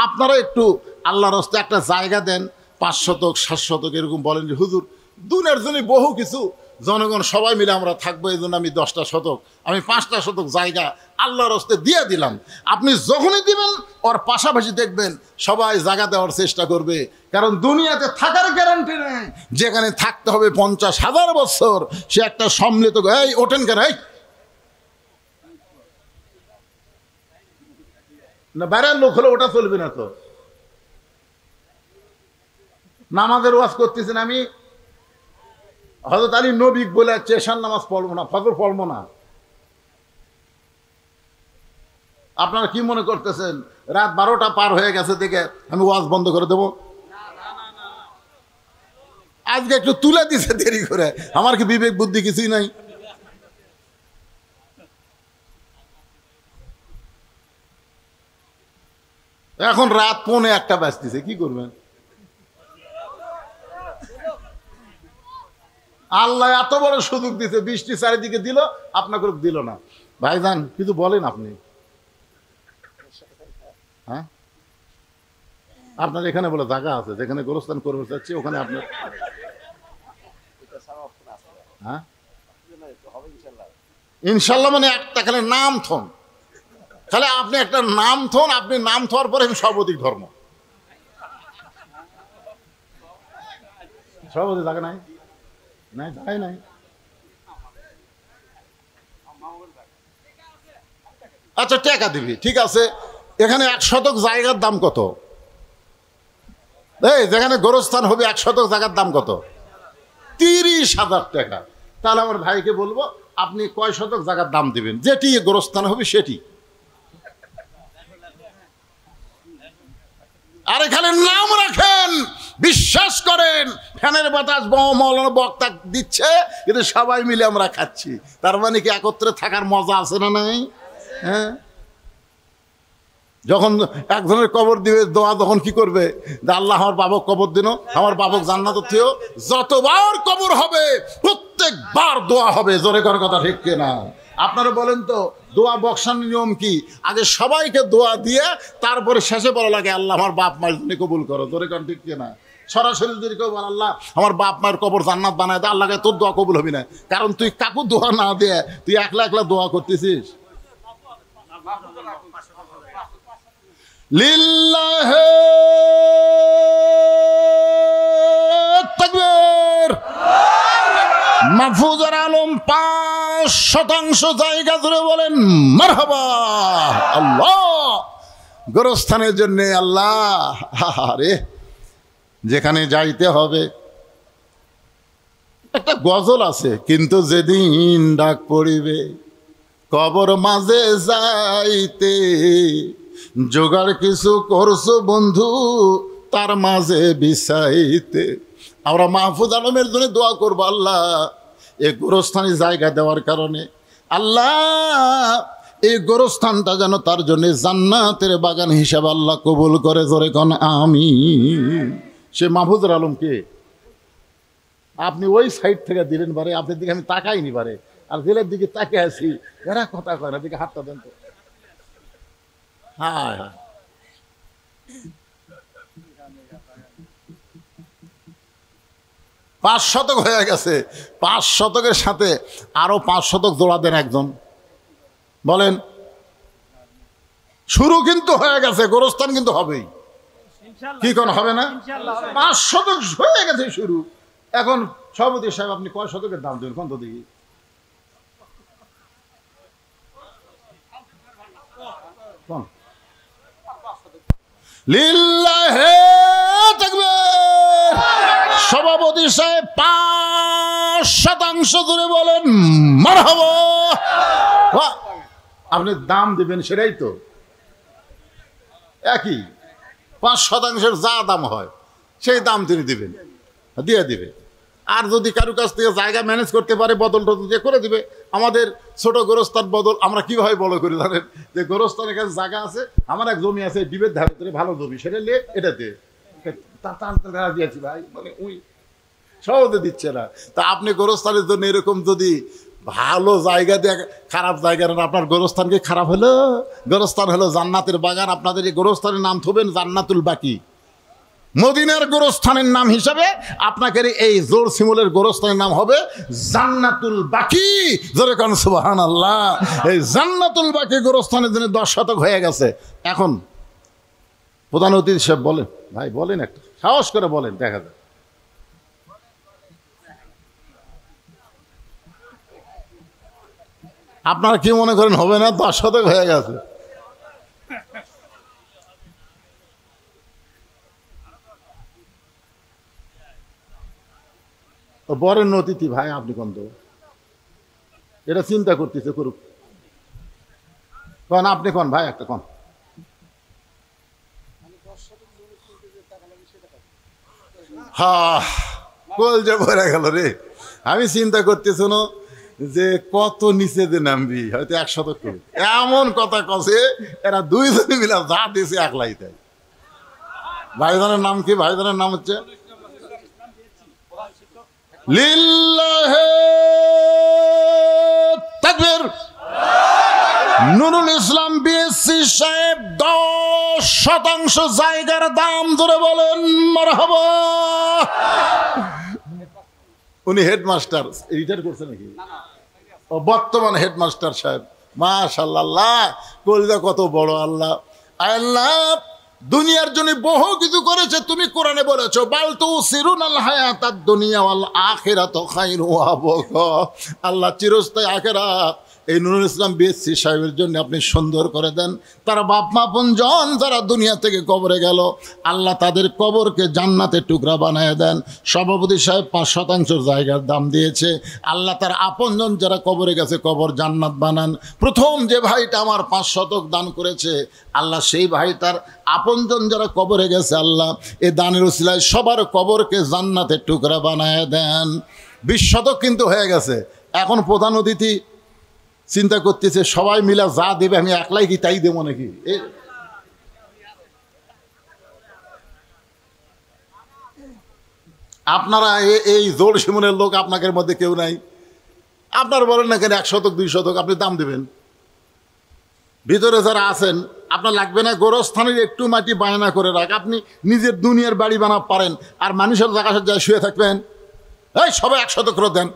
আপনারা একটু আল্লাহর রাস্তায় একটা জায়গা দেন, 5 শতক 7 শতক এরকম বলেন যে হুজুর দুনিয়ার জন্য বহু কিছু জনগণ সবাই মিলে আমরা থাকবো, এই জন্য আমি 10টা শতক, আমি 5টা শতক জায়গা আল্লাহর হস্তে দিয়ে দিলাম। আপনি যখনই দিবেন ওর পাশাপাশি দেখবেন সবাই জায়গা দেওয়ার চেষ্টা করবে, কারণ দুনিয়াতে থাকার গ্যারান্টি নেই। যেখানে থাকতে হবে 50,000 বছর, সে একটা সম্মিলিত, এই ওঠেন কেন, এই না বাইরের লোক হলে ওটা চলবে না তো। নামাজের ওয়াজ করতেছেন, আমি হযরত আলী নবী বলে এশার নামাজ পড়বো না, ফজর পড়বো না। আপনারা কি মনে করতেছেন রাত 12টা পার হয়ে গেছে দেখে আমি ওয়াজ বন্ধ করে দেবো? আজকে একটু তুলে দিছে দেরি করে, আমার কি বিবেক বুদ্ধি কিছুই নাই? এখন রাত 1:45 বাজতেছে, কি করবেন? আল্লাহ এত বড় সুযোগ দিতে, বৃষ্টি চারিদিকে দিল, আপনাকে দিল না। ভাইজান কিছু বলেন আপনি। হ্যাঁ, আপনার এখানে বলে জায়গা আছে, যেখানে গোরস্থান করবে চাচ্ছি ওখানে আপনার, হ্যাঁ ইনশাল্লাহ, মানে একটা খালি নাম থন, খালি আপনি একটা নাম থন, আপনি নাম থার পরে সর্বাধিক ধর্ম। সর্বাধিক জায়গা নাই, নাই যাই নাই। আচ্ছা টাকা দিবি, ঠিক আছে। এখানে 1 শতক জায়গার দাম কত? এই যেখানে গোরস্থান হবে 1 শতক জায়গার দাম কত? 30,000 টাকা। তাহলে আমার ভাইকে বলবো আপনি কয় শতক জায়গার দাম দিবেন, যেটি গোরস্থান হবে সেটি। আর এখানে নাম রাখেন, বিশ্বাস করেন, ফ্যানের বাতাস মৌলানা বক্তা দিচ্ছে, কিন্তু সবাই মিলে আমরা খাচ্ছি। তার মানে কি একত্রে থাকার মজা আছে না নাই? হ্যাঁ, যখন একজনের কবর দিবে দোয়া, তখন কি করবে? আল্লাহ আমার বাবক কবর দিন, আমার বাবক জান্নাত থিও। যতবার কবর হবে প্রত্যেকবার দোয়া হবে। জোরে করার কথা ঠিক কিনা? আপনারা বলেন তো দোয়া বক্সানোর নিয়ম কি? আগে সবাইকে দোয়া দিয়ে তারপরে শেষে বলা লাগে আল্লাহ আমার বাপ মায়ের জন্য কবুল করো। জোরে করেন ঠিক কিনা? সরাসরি যদি কেউ বল আল্লাহ আমার বাপ মায়ের কবর জান্নাত বানায় দেয়, আল্লাহকে তোর দোয়া কবুল হবি না, কারণ তুই কাকু দোয়া না দিয়ে তুই একলা একলা দোয়া করতেছিস। লিল্লাহে তাকবীর। মাহফুজার আলম 5% জায়গা ধরে বলেন মারহাবা। আল্লাহ গোরস্থানের জন্য আল্লাহ, আরে যেখানে যাইতে হবে। একটা গজল আছে, কিন্তু যেদিন ডাক পড়িবে কবর মাঝে যাইতে, জোগাড় কিছু করছো বন্ধু তার মাঝে বিছাইতে। আমরা মাহফুজ আলমের জন্য দোয়া করবো, আল্লাহ এই গোরস্থানে জায়গা দেওয়ার কারণে আল্লাহ এই গোরস্থানটা যেন তার জন্য জান্নাতের বাগান হিসাবে আল্লাহ কবুল করে। জোরে কোন আমিন। সে মাহফুজুর আলমকে আপনি ওই সাইড থেকে দিলেন বারে, আপনার দিকে আমি তাকাইনি বারে, আর জেলের দিকে তাকে আছি, এরা কথা কয় না, দিকে হাতটা দেন তো। হ্যাঁ হ্যাঁ, 5 শতক হয়ে গেছে। 5 শতকের সাথে আরো 5 শতক জোড়া দেন একজন, বলেন। শুরু কিন্তু হয়ে গেছে, গোরস্থান কিন্তু হবেই। কি কোন হবে না? 5 শতক হয়ে গেছে শুরু। এখন সভাপতি সাহেব আপনি কয় শতকের দাম দেবেন কোন তো দেখি? লিল্লাহে তাকবীর। সভাপতি সাহেব 5% ধরে বলেন মারহাবা। আপনি দাম দিবেন সেটাই তো একই, 5% যা দাম হয় সেই দাম তিনি দিবেন, দিয়ে দিবে। আর যদি কারো কাছ থেকে জায়গা ম্যানেজ করতে পারে বদল টদল দিয়ে করে দিবে। আমাদের ছোট গোরস্থান বদল আমরা কিভাবে বড় করি জানেন? যে গোরস্থানের কাছে জায়গা আছে, আমার এক জমি আছে ডিবের ধারে, ভালো জমি, সেটা নিয়ে এটাতে দিয়েছি ভাই, মানে ওই সহজে দিচ্ছে না। তা আপনি গোরস্থানের জন্য এরকম যদি ভালো জায়গা দিয়ে খারাপ জায়গা নেন, আপনার গোরস্থানকে খারাপ হলো? গোরস্থান হলো জান্নাতের বাগান। আপনাদের এই গোরস্থানের নাম থবেন জান্নাতুল বাকি। মদিনার গোরস্থানের নাম হিসাবে আপনাকে এই জোর শিমুলের গোরস্থানের নাম হবে জান্নাতুল বাকি। জোরে কান সুবহানাল্লাহ। এই জান্নাতুল বাকি গোরস্থানের জন্য 10 শতক হয়ে গেছে। এখন প্রধান অতিথি সাহেব বলেন, ভাই বলেন, একটা সাহস করে বলেন, দেখা যায়। আপনারা কি মনে করেন হবে না? 10 শতক হয়ে গেছে। বরেন অতিথি ভাই, আপনি কোন তো এটা চিন্তা করতেছে, করুক। কন আপনি, কন ভাই, একটা কন। হ্যাঁ, কল যে ভরে গেল রে। আমি চিন্তা করতেছ না যে কত নিচে যে নামবি, হয়তো 1 শতক করবি, এমন কথা কছে। এরা দুইজনে মিলে যা দিয়েছে একলাই তাই। ভাইজানের নাম কি? ভাইজানের নাম হচ্ছে লিল্লাহে তাকবীর নুরুল ইসলাম বিএসসি সাহেব 10% জায়গার দাম ধরে বলেন মারহাবা। উনি হেডমাস্টার, রিটায়ার করছে নাকি? ও বর্তমান হেডমাস্টার সাহেব। মাশাআল্লাহ, কলিজা কত বড়। আল্লাহ আল্লাহ দুনিয়ার জন্য বহু কিছু করেছে। তুমি কোরআনে বলেছো বাল তুসিরুনাল হায়াতাদ দুনিয়া ওয়াল আখিরাতু খায়রুন ওয়া আবকা। আল্লাহ চিরস্থায়ী আখিরাত এই নুরুল ইসলাম বিএসসি সাহেবের জন্য আপনি সুন্দর করে দেন। তারা বাপ মা আপনজন যারা দুনিয়া থেকে কবরে গেল, আল্লাহ তাদের কবরকে জান্নাতের টুকরা বানায় দেন। সভাপতি সাহেব 5% জায়গার দাম দিয়েছে। আল্লাহ তার আপনজন যারা কবরে গেছে কবর জান্নাত বানান। প্রথম যে ভাইটা আমার 5 শতক দান করেছে, আল্লাহ সেই ভাই তার আপনজন যারা কবরে গেছে, আল্লাহ এ দানের উসিলায় সবার কবরকে জান্নাতের টুকরা বানায় দেন। 20 শতক কিন্তু হয়ে গেছে। এখন প্রধান অতিথি চিন্তা করতেছে সবাই মিলে যা দেবে আমি একলাই কি তাই দেবো নাকি? আপনারা এই জোর শিমুনের লোক আপনাদের মধ্যে কেউ নাই। আপনার বলেন না কেন 1 শতক 2 শতক আপনি দাম দেবেন। ভিতরে যারা আছেন আপনার লাগবে না গোরস্থানের একটু মাটি বায়না করে রাখ। আপনি নিজের দুনিয়ার বাড়ি বানা পারেন, আর মানুষের জায়গা যায় শুয়ে থাকবেন। এই সবাই 1 শতক করে দেন।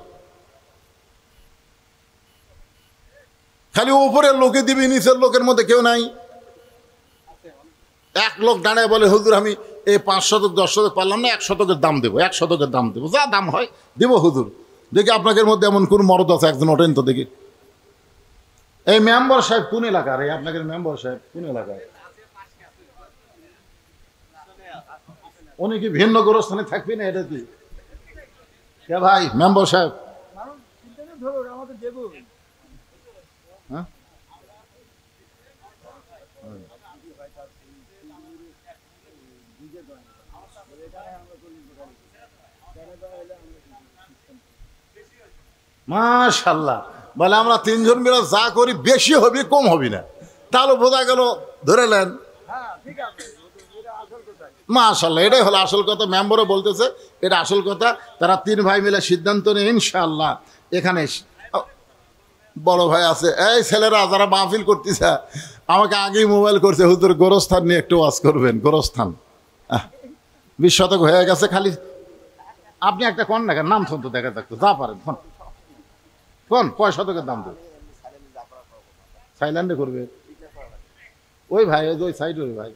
খালি উপরের লোকে দিবি, নিচের লোকের মধ্যে কেউ নাই। এক লোক দাঁড়ায় বলে হুজুর আমি এই 5 শতক 10 শতক পারলাম না, 1 শতকের দাম দেবো, 1 শতকের দাম দেবো, যা দাম হয় দেবো হুজুর। দেখি আপনাদের মধ্যে এমন কোন মরদ আছে, একজন ওঠেন তো দেখি। এই মেম্বার সাহেব কোন এলাকার? এই আপনাদের মেম্বার সাহেব কোন এলাকার? উনি কি ভিন্ন গোরস্থানে থাকবি না? এটা কি কে ভাই মেম্বার সাহেব? হ্যাঁ, মাশাআল্লাহ। বলে আমরা 3 জন মিলে যা করি বেশি হবে কম হবে না, তাহলে বোঝা গেল ধরে নেন। মাশাআল্লাহ, এটাই হলো আসল কথা। মেম্বারও বলতেছে এটা আসল কথা। তারা 3 ভাই মিলে সিদ্ধান্ত নিয়ে ইনশাআল্লাহ এখানে বড় ভাই আছে, এই ছেলেরা যারা মাহফিল করতেছে আমাকে আগেই মোবাইল করছে হুজুর গোরস্থান নিয়ে একটু ওয়াজ করবেন। গোরস্থান 20 শতক হয়ে গেছে। খালি আপনি একটা কোন না নাম শুনতো দেখা থাকতো যা পারেন কোন কয় শতকের দাম দেবে? সাইল্যান্ডে করবে ওই ভাই, ওই সাইড ওই ভাই।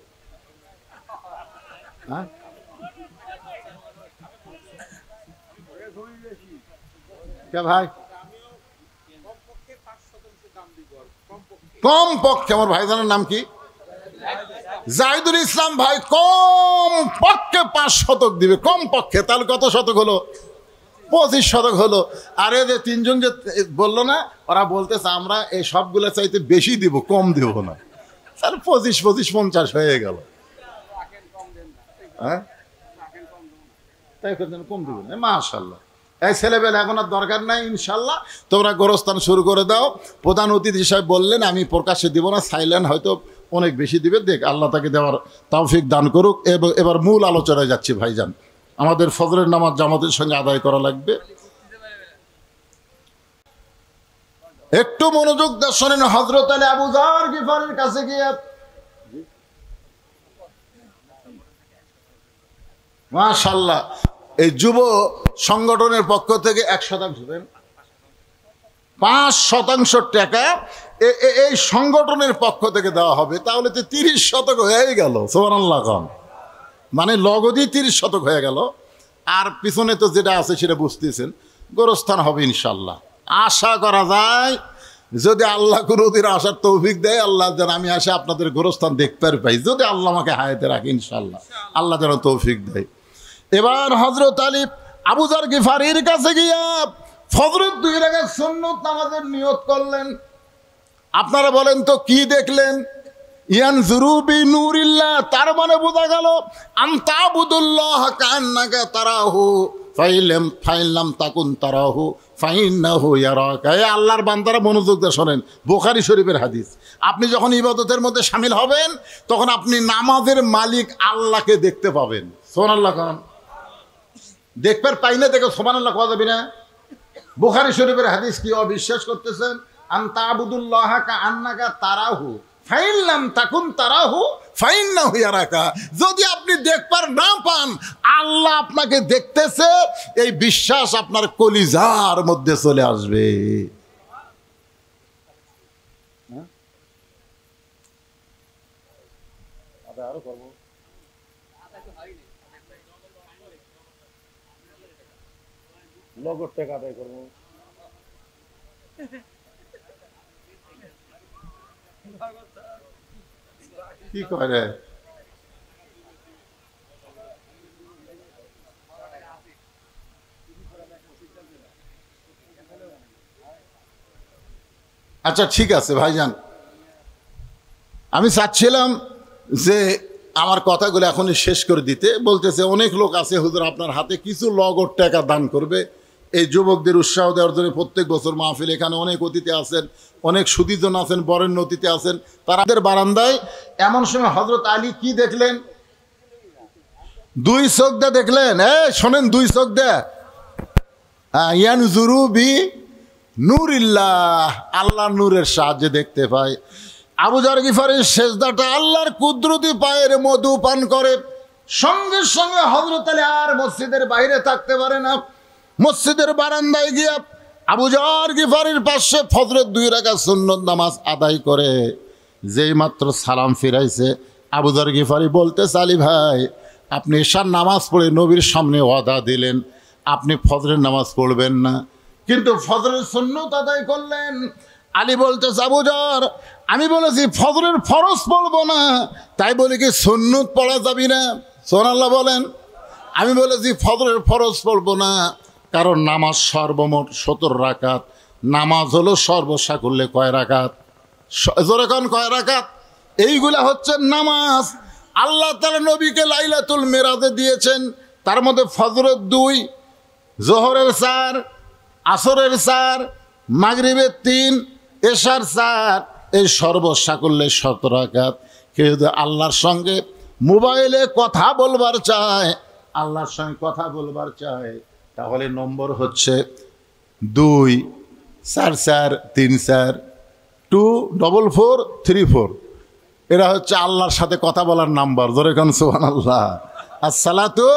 হ্যাঁ, কে ভাই? কম পক্ষে আমার ভাইজানের নাম কি? জাহিদুল ইসলাম ভাই কম পক্ষে 5 শতক দিবে, কম পক্ষে। তাহলে কত শতক হলো? 25 শতক হলো। আর এই যে 3 জন যে বললো না, ওরা বলতেছে আমরা এই সবগুলো চাইতে বেশি দিব, কম দিব না। তাহলে 25 25 50 হয়ে গেল। হ্যাঁ, তাই কম দিব না। মাশাআল্লাহ, এই ছেলেবেলা এখন আর দরকার নাই। ইনশাল্লাহ তোমরা গোরস্থান শুরু করে দাও। প্রধান অতিথি সাহেব বললেন আমি প্রকাশ্যে দিব না, সাইলেন্ট হয়তো অনেক বেশি দিবে। দেখ আল্লাহ তাকে দেওয়ার তৌফিক দান করুক। এবার মূল আলোচনায় যাচ্ছি ভাইজান। আমাদের ফজরের নামাজ জামাতের সঙ্গে আদায় করা লাগবে। একটু মনোযোগ দিয়ে শোনেন। হযরত আলী আবু যার গিফারির কাছে গিয়ে মাশাআল্লাহ। এই যুব সংগঠনের পক্ষ থেকে 1% দেন, 5% টাকা এই সংগঠনের পক্ষ থেকে দেওয়া হবে। তাহলে তো 30% হয়ে গেল। সুবহানাল্লাহ। কম মানে লগদই 30% হয়ে গেল। আর পিছনে তো যেটা আছে সেটা বুঝতেছেন, গোরস্থান হবে ইনশাল্লাহ। আশা করা যায় যদি আল্লাহ কোনোদিন আসার তৌফিক দেয়, আল্লাহ যেন আমি আসে আপনাদের গোরস্থান দেখতে পাই, যদি আল্লাহ আমাকে হায়াতে রাখে ইনশাল্লাহ, আল্লাহ যেন তৌফিক দেয়। এবার হযরত আলী আবু যর গিফারির কাছে গিয়া ফজরের 2 রাকাত সুন্নত নামাজের নিয়ত করলেন। আপনারা বলেন তো কি দেখলেন? ইয়ানজুরু বিনুরিল্লাহ, তার মানে বোঝা গেল আনতাবুদুল্লাহ কান্নাকা তারাহু ফাইলাম তাকুন তারাহু ফাইন্নাহু ইয়ারাকা। এই আল্লাহর বান্দারা মনোযোগ দিয়ে শোনেন, বুখারী শরীফের হাদিস। আপনি যখন ইবাদতের মধ্যে শামিল হবেন তখন আপনি নামাজের মালিক আল্লাহকে দেখতে পাবেন। সুবহানাল্লাহ। কারণ দেখবার পাই না দেখে সুবহানাল্লাহ কোয়া যাবে না? বুখারী শরীফের হাদিস কি অবিশ্বাস করতেছেন? আনতাবুদুল্লাহ কান্নাকা তারাহু ফাইলাম তাকুন তারাহু ফাইন্নাহু ইয়ারাকা। যদি আপনি দেখবার না পান আল্লাহ আপনাকে দেখতেছে, এই বিশ্বাস আপনার কলিজার মধ্যে চলে আসবে। লগর টাকা আদায় করবো। কি করে? আচ্ছা ঠিক আছে ভাইজান, আমি চাচ্ছিলাম যে আমার কথাগুলো এখনই শেষ করে দিতে। বলতেছে অনেক লোক আছে হুজুর আপনার হাতে কিছু লগর টাকা দান করবে এই যুবকদের উৎসাহ দেওয়ার জন্য। প্রত্যেক বছর মাহফিল, এখানে অনেক অতিথি আছেন, অনেক সুদীজন আছেন, বরেণ্য অতিথি আছেন। তাদের বারান্দায় এমন সময় হযরত আলী কি দেখলেন? 2 চোখ দিয়ে দেখলেন। শোনেন, 2 চোখ দিয়ে ইয়ানজুরু বি নূরিল্লাহ, আল্লাহর নূরের সাহায্যে দেখতে পায়। আবু যর গিফারির সেজদাটা আল্লাহর কুদরতি পায়ের মধু পান করে। সঙ্গে সঙ্গে হযরত আলী আর মসজিদের বাইরে থাকতে পারে না। মসজিদের বারান্দায় গিয়া আবু যর গিফারির পাশে ফজরের 2 রাকাত সুন্নত নামাজ আদায় করে যেই মাত্র সালাম ফিরাইছে, আবু যর গিফারি বলতে, আলী ভাই আপনি এশার নামাজ পড়ে নবীর সামনে ওয়াদা দিলেন আপনি ফজরের নামাজ পড়বেন না, কিন্তু ফজরের সুন্নত আদায় করলেন। আলী বলতে, আবু যর আমি বলেছি ফজরের ফরজ পড়বো না, তাই বলি কি সুন্নত পড়া যাবি না? সুবহানাল্লাহ বলেন। আমি বলেছি ফজরের ফরজ পড়বো না, কারণ নামাজ সর্বমোট 17 রাকাত। নামাজ হলো সর্বসাকুল্যে কয় রাকাত? যেরকম কয় রাকাত? এইগুলা হচ্ছে নামাজ। আল্লাহ তাআলা নবীকে লাইলাতুল মিরাজে দিয়েছেন, তার মধ্যে ফজরের 2, জোহরের 4, আসরের 4, মাগরিবের 3, এশার 4, এই সর্বসাকুল্যে 17 রাকাত। কেউ যদি আল্লাহর সঙ্গে মোবাইলে কথা বলবার চায়, আল্লাহর সঙ্গে কথা বলবার চায়, তাহলে নম্বর হচ্ছে 2 4 4 3 4 2 4 4 3 4। এরা হচ্ছে আল্লাহর সাথে কথা বলার নাম্বার। জোরে কান সুবহানাল্লাহ। আসসালাতু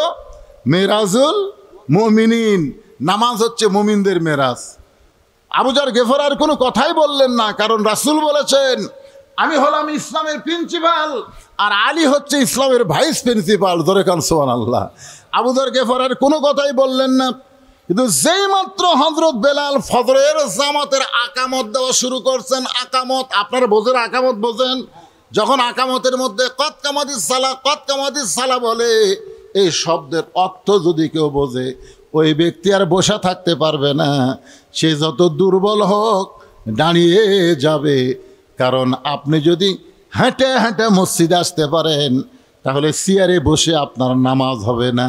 মিরাজুল মুমিনিন, নামাজ হচ্ছে মুমিনদের মেরাজ। আবু যর গিফার আর কোনো কথাই বললেন না, কারণ রাসূল বলেছেন আমি হলাম ইসলামের প্রিন্সিপাল আর আলী হচ্ছে ইসলামের ভাইস প্রিন্সিপাল। জোরে কান সুবহানাল্লাহ। আবু যর গিফার আর কোনো কথাই বললেন না। কিন্তু যেই মাত্র হযরত বেলাল ফজরের জামাতের আকামত দেওয়া শুরু করছেন, আকামত আপনারা বোঝেন, আকামত বোঝেন? যখন আকামতের মধ্যে কদ কামাতিস সালা বলে, এই শব্দের অর্থ যদি কেউ বোঝে ওই ব্যক্তি আর বসে থাকতে পারবে না, সে যত দুর্বল হোক দাঁড়িয়ে যাবে। কারণ আপনি যদি হেঁটে হেঁটে মসজিদে আসতে পারেন তাহলে চেয়ারে বসে আপনার নামাজ হবে না।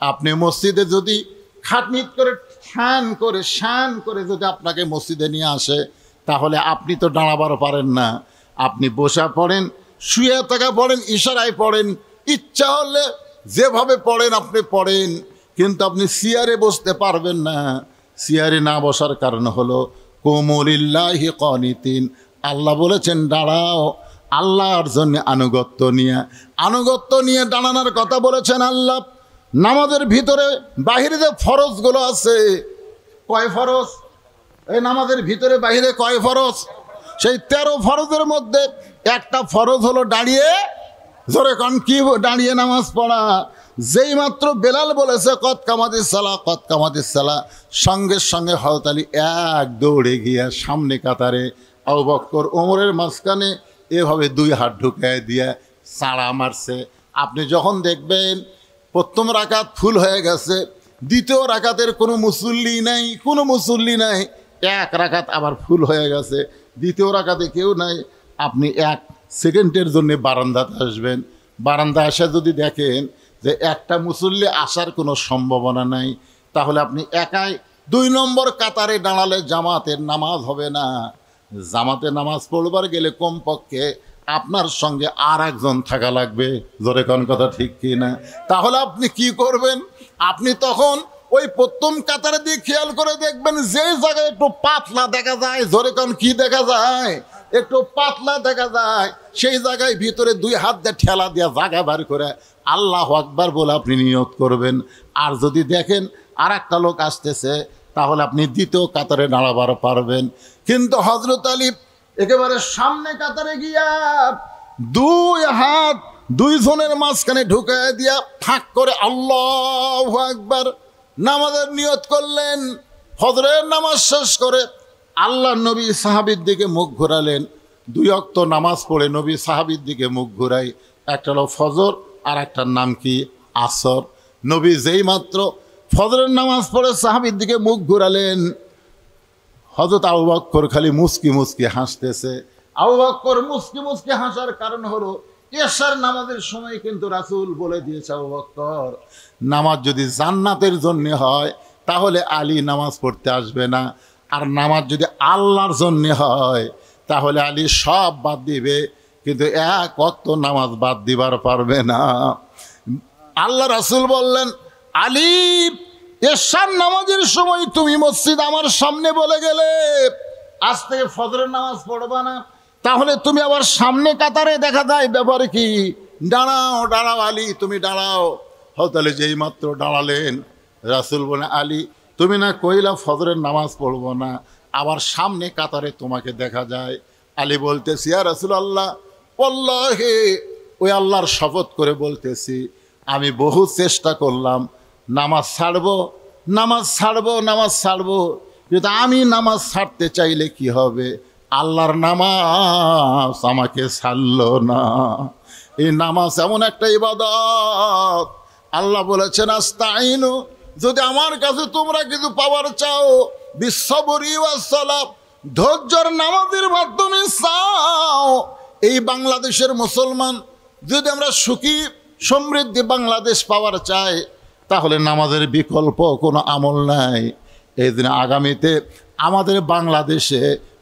আপনি মসজিদে যদি খাটনিট করে শান করে যদি আপনাকে মসজিদে নিয়ে আসে তাহলে আপনি তো দাঁড়াবারও পারেন না। আপনি বসা পড়েন, শুয়ে থাকা পড়েন, ইশারায় পড়েন, ইচ্ছা হলে যেভাবে পড়েন আপনি পড়েন, কিন্তু আপনি চেয়ারে বসতে পারবেন না। চেয়ারে না বসার কারণ হলো কুমু লিল্লাহি কানিতিন, আল্লাহ বলেছেন দাঁড়াও আল্লাহর জন্য আনুগত্য নিয়ে দাঁড়ানোর কথা বলেছেন আল্লাহ। নামাজের ভিতরে বাহিরে যে ফরজগুলো আছে, কয় ফরজ? এই নামাজের ভিতরে বাহিরে কয় ফরজ? সেই 13 ফরজের মধ্যে একটা ফরজ হলো দাঁড়িয়ে, জোরে কোন কি, দাঁড়িয়ে নামাজ পড়া। যেই মাত্র বেলাল বলেছে কদ কামাতিস সালাহ, কদ কামাতিস সালাহ, সঙ্গে সঙ্গে হযরত আলী এক দৌড়ে গিয়া সামনে কাতারে, আবু বকর ওমরের মাঝখানে এভাবে 2 হাত ঢুকায় দিয়া চাড়া মারছে। আপনি যখন দেখবেন প্রথম রাকাত ফুল হয়ে গেছে, দ্বিতীয় রাকাতের কোনো মুসল্লি নাই, কোনো মুসল্লি নাই, 1 রাকাত আবার ফুল হয়ে গেছে, দ্বিতীয় রাকাতে কেউ নাই, আপনি 1 সেকেন্ডের জন্য বারান্দাতে আসবেন। বারান্দা এসে যদি দেখেন যে একটা মুসল্লি আসার কোনো সম্ভাবনা নাই, তাহলে আপনি একাই 2 নম্বর কাতারে দাঁড়ালে জামাতের নামাজ হবে না। জামাতে নামাজ পড়বার গেলে কমপক্ষে আপনার সঙ্গে আর একজন থাকা লাগবে, জোরে কোন কথা ঠিক কি না? তাহলে আপনি কি করবেন? আপনি তখন ওই প্রথম কাতারে দিয়ে খেয়াল করে দেখবেন যে জায়গায় একটু পাতলা দেখা যায়, জোরে কোন কি দেখা যায়, একটু পাতলা দেখা যায়, সেই জায়গায় ভিতরে 2 হাত দিয়ে ঠেলা দিয়ে জায়গা বার করে আল্লাহু আকবার বলে আপনি নিয়ত করবেন। আর যদি দেখেন আর একটা লোক আসতেছে, তাহলে আপনি দ্বিতীয় কাতারে দাঁড়াবার পারবেন। কিন্তু হযরত আলী একেবারে সামনে কাতারে গিয়া 2 হাত 2 জনের মাঝখানে ঢুকায় দিয়া ফাঁক করে আল্লাহু আকবার নামাজের নিয়ত করলেন। ফজরের নামাজ শেষ করে আল্লাহর নবী সাহাবীর দিকে মুখ ঘোরালেন। 2 ওয়াক্ত নামাজ পড়ে নবী সাহাবীর দিকে মুখ ঘোরাই, একটা হলো ফজর আর একটার নাম কি আসর। নবী যেই মাত্র ফজরের নামাজ পড়ে সাহাবীর দিকে মুখ ঘোরালেন, হযরত আবু বকর খালি মুস্কি মুস্কি হাসতেছে। আবু বকর মুস্কি মুস্কি হাসার কারণ হলো এশার নামাজের সময় কিন্তু রাসূল বলে দিয়েছে, আবু বকর নামাজ যদি জান্নাতের জন্য হয় তাহলে আলী নামাজ পড়তে আসবে না, আর নামাজ যদি আল্লাহর জন্য হয় তাহলে আলী সব বাদ দিবে, কিন্তু 1 ওয়াক্ত নামাজ বাদ দিবার পারবে না। আল্লাহ রাসূল বললেন, আলী এশার নামাজের সময় তুমি মসজিদ আমার সামনে বলে গেলে আজ থেকে ফজরের নামাজ পড়বা না, তাহলে তুমি আবার সামনে কাতারে দেখা যায়, ব্যাপারে কি? দাঁড়াও দাঁড়াও আলী, তুমি দাঁড়াও। হযরত আলী যেই মাত্র দাঁড়ালেন, রাসূল বলেন, আলী তুমি না কইলা ফজরের নামাজ পড়বো না, আবার সামনে কাতারে তোমাকে দেখা যায়। আলী বলতেছি, ইয়া রাসূলুল্লাহ ওয়াল্লাহি, ওই আল্লাহর শপথ করে বলতেছি, আমি বহু চেষ্টা করলাম নামাজ ছাড়বো, নামাজ ছাড়বো, নামাজ ছাড়বো, কিন্তু আমি নামাজ ছাড়তে চাইলে কি হবে? আল্লাহর নামাজ আমাকে ছাড়লো না। এই নামাজ এমন একটা ইবাদত, আল্লাহ বলেছেন আস্তাইনু, যদি আমার কাছে তোমরা কিছু পাওয়ার চাও বিশ্ববরি ওয়াস সালাত, ধৈর্যর নামাজের মাধ্যমে চাও। এই বাংলাদেশের মুসলমান যদি আমরা সুখী সমৃদ্ধি বাংলাদেশ পাওয়ার চাই, তাহলে নামাজের বিকল্প কোনো আমল নাই। এই দিন আগামীতে আমাদের বাংলাদেশে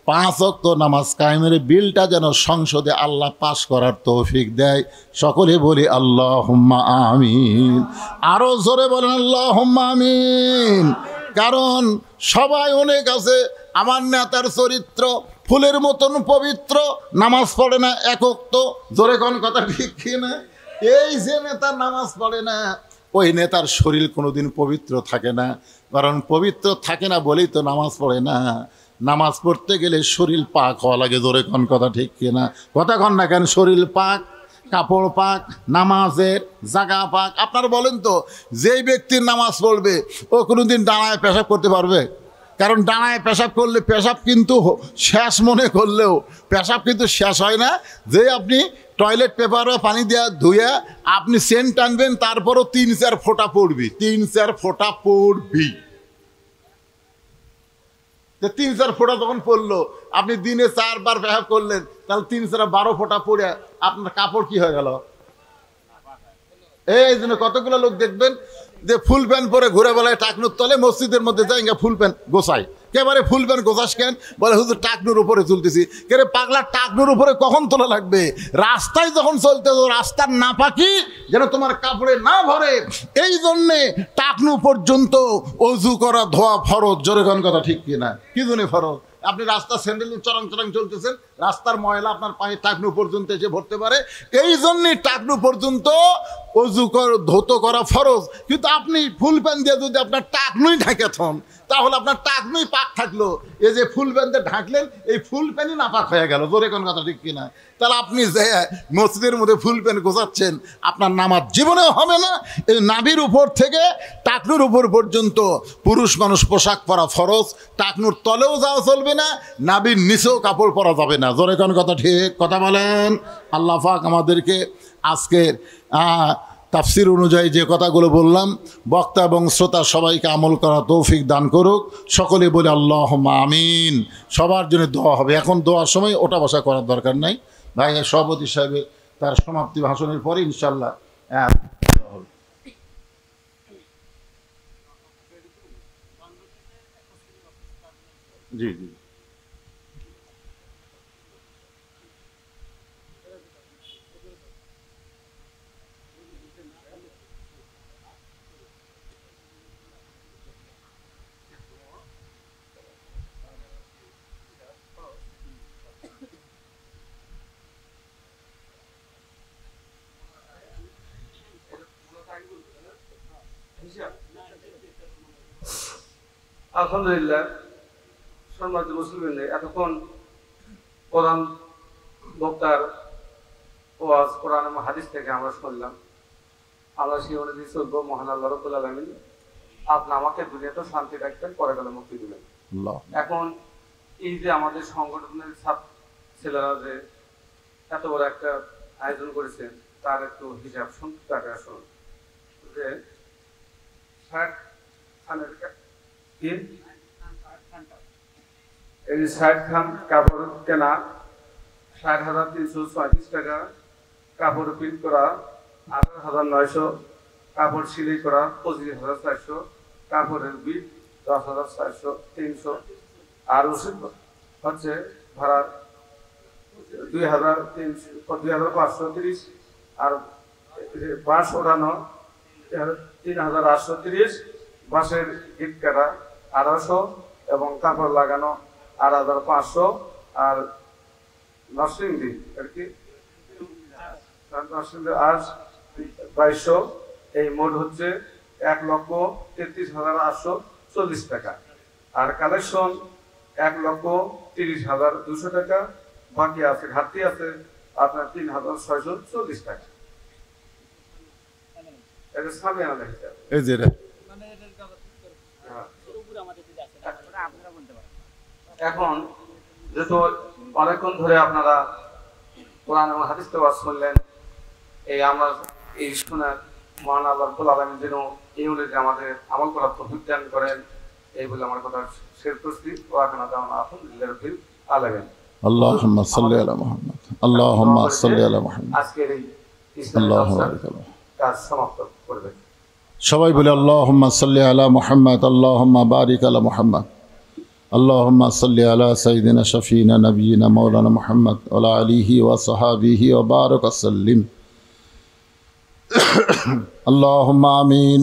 5 ওয়াক্ত নামাজ কায়েমের বিলটা যেন সংসদে আল্লাহ পাশ করার তৌফিক দেয়। সকলে বলি আল্লাহুম্মা আমিন। আরো জোরে বলেন আল্লাহুম্মা আমিন। কারণ সবাই অনেক আছে, আমার নেতার চরিত্র ফুলের মতন পবিত্র, নামাজ পড়ে না 1 ওয়াক্ত, জোরে কোন কথা ঠিক কি না? এই যে নেতা নামাজ পড়ে না, ওই নেতার শরীর কোনোদিন পবিত্র থাকে না, কারণ পবিত্র থাকে না বলেই তো নামাজ পড়ে না। নামাজ পড়তে গেলে শরীর পাক হওয়া লাগে, জোরে কোন কথা ঠিক কিনা? কথা কন না কেন? শরীর পাক, কাপড় পাক, নামাজের জায়গা পাক। আপনার বলেন তো, যেই ব্যক্তির নামাজ পড়বে ও কোনোদিন দাঁড়ায় পেশাব করতে পারবে? কারণ দাঁড়ায় পেশাব করলে পেশাব কিন্তু শেষ মনে করলেও পেশাব কিন্তু শেষ হয় না। যে আপনি টয়লেট পেপারে পানি দেওয়া ধুয়ে আপনি সেন্ট টানবেন, তারপরও 3-4 ফোঁটা পড়বি, 3-4 ফোঁটা পড়বি। 3-4 ফোঁটা যখন পড়লো, আপনি দিনে 4 বার পেশাব করলেন, তাহলে 3-4 12 ফোঁটা পড়ে আপনার কাপড় কি হয়ে গেল? এই জন্য কতগুলো লোক দেখবেন যে ফুল প্যান্ট পরে ঘুরে বেলায় টাকনুর তলে, মসজিদের মধ্যে যাই ফুল প্যান্ট গোছায়। কেবারে ফুল প্যান্ট গোছাস কেন? বলে হুজুর টাকনুর উপরে তুলতেছি। কেরে পাগলা, টাকনুর উপরে কখন তোলা লাগবে? রাস্তায় যখন চলতে, রাস্তার নাপাকি যেন তোমার কাপড়ে না ভরে, এই জন্যে টাকনু পর্যন্ত অজু করা ধোয়া ফরজ। জোরে কোন কথা ঠিক কিনা? কি জন্য ফরজ? আপনি রাস্তা স্যান্ডেল চরং চরং চলতেছেন, রাস্তার ময়লা আপনার পায়ে টাকনু পর্যন্ত এসে ভরতে পারে। এই জন্যই টাকনু পর্যন্ত অজু ধৌত করা ফরজ। কিন্তু আপনি ফুল প্যান্ট দিয়ে যদি আপনার টাকনুই ঢাকেছেন, তাহলে আপনার টাকনুই পাক থাকলো, এই যে ফুল প্যান্ট দিয়ে ঢাকলেন এই ফুল প্যান্টই না পাক হয়ে গেল। জোরে কোন কথা ঠিক কিনা? তাহলে আপনি যে মসজিদের মধ্যে ফুল প্যান্ট গোছাচ্ছেন, আপনার নামাজ জীবনেও হবে না। এই নাভির উপর থেকে টাকনুর উপর পর্যন্ত পুরুষ মানুষ পোশাক পরা ফরজ। টাকনুর তলেও যাওয়া চলবে না, নাভির নিচেও কাপড় পরা যাবে না। জোরে কোন কথা ঠিক কথা বলেন। আল্লাহ পাক আমাদেরকে আজকের তাফসির অনুযায়ী যে কথাগুলো বললাম, বক্তা এবং শ্রোতা সবাইকে আমল করা তৌফিক দান করুক। সকলে বলে আল্লাহুম্মা আমিন। সবার জন্য দোয়া হবে। এখন দোয়ার সময় ওটা বসা করার দরকার নাই। ভাই সভাপতি সাহেব তার সমাপ্তি ভাষণের পরে ইনশাল্লাহ জি জি। আলহামদুলিল্লাহ, সম্মানিত মুসলিম, এতক্ষণ প্রধান বক্তার ওয়াজ কোরআন এবং হাদিস থেকে আমরা শুনলাম। আমরা সেই অনুযায়ী চলবো। মহান আল্লাহ রাব্বুল আলামিন আপনি আমাকে দুনিয়াতেও শান্তি রাখবেন, পরে গেলে মুক্তি দিবেন। এখন এই যে আমাদের সংগঠনের ছেলেরা যে এত বড় একটা আয়োজন করেছেন, তার একটু হিসাব সংক্ষিপ্ত আকারে শুনুন। যে 60 খান কাপড় কেনা 60,334 টাকা, কাপড় প্রিন্ট করা 18,900, কাপড় সিলাই করা 25,400, কাপড়ের বিল 10,400 আর ওষুধ হচ্ছে ভাড়া 2,530, আর বাস ওঠানো 3,830, বাসের গিট কাটা 1800 এবং কাপড় লাগানো 8,500, আর নরসিংদী আর কি নরসিংদী আর 2200। এই মোট হচ্ছে 1,33,840 টাকা। আর কালেকশন 1,30,200 টাকা। বাকি আছে, ঘাটতি আছে আপনার 3,640 টাকা। এটা সামনে আনা হিসাব। এখন যেহেতু অনেকক্ষণ ধরে আপনারা কোরআন এবং হাদিস ওয়াজ শুনলেন, এই আমরা এই শোনার মহান আল্লাহ রাব্বুল আলামিন যেন এই অনুযায়ী আমাদের আমল করার তৌফিক দান করেন, এই বলে আমার কথা শেষ করছি। ওয়াকানা দাওয়ানা আলহামদুলিল্লাহি রাব্বিল আলামিন। আল্লাহুম্মা সাল্লি আলা মুহাম্মদ, আল্লাহুম্মা সাল্লি আলা মুহাম্মদ। আজকের এই কাজ সমাপ্ত করবেন। সবাই বলে আল্লাহুম্মা সাল্লি আলা মুহাম্মদ, আল্লাহুম্মা বারিক আলা মুহাম্মদ, আল্লাহুম্মা সাল্লি আলা সাইয়্যিদিনা শাফিনা নাবিয়িনা মাওলানা মুহাম্মদ ওয়া আলা আলিহি ওয়া সাহাবিহি ওয়া বারাক সাল্লিম। আল্লাহুম্মা আমিন।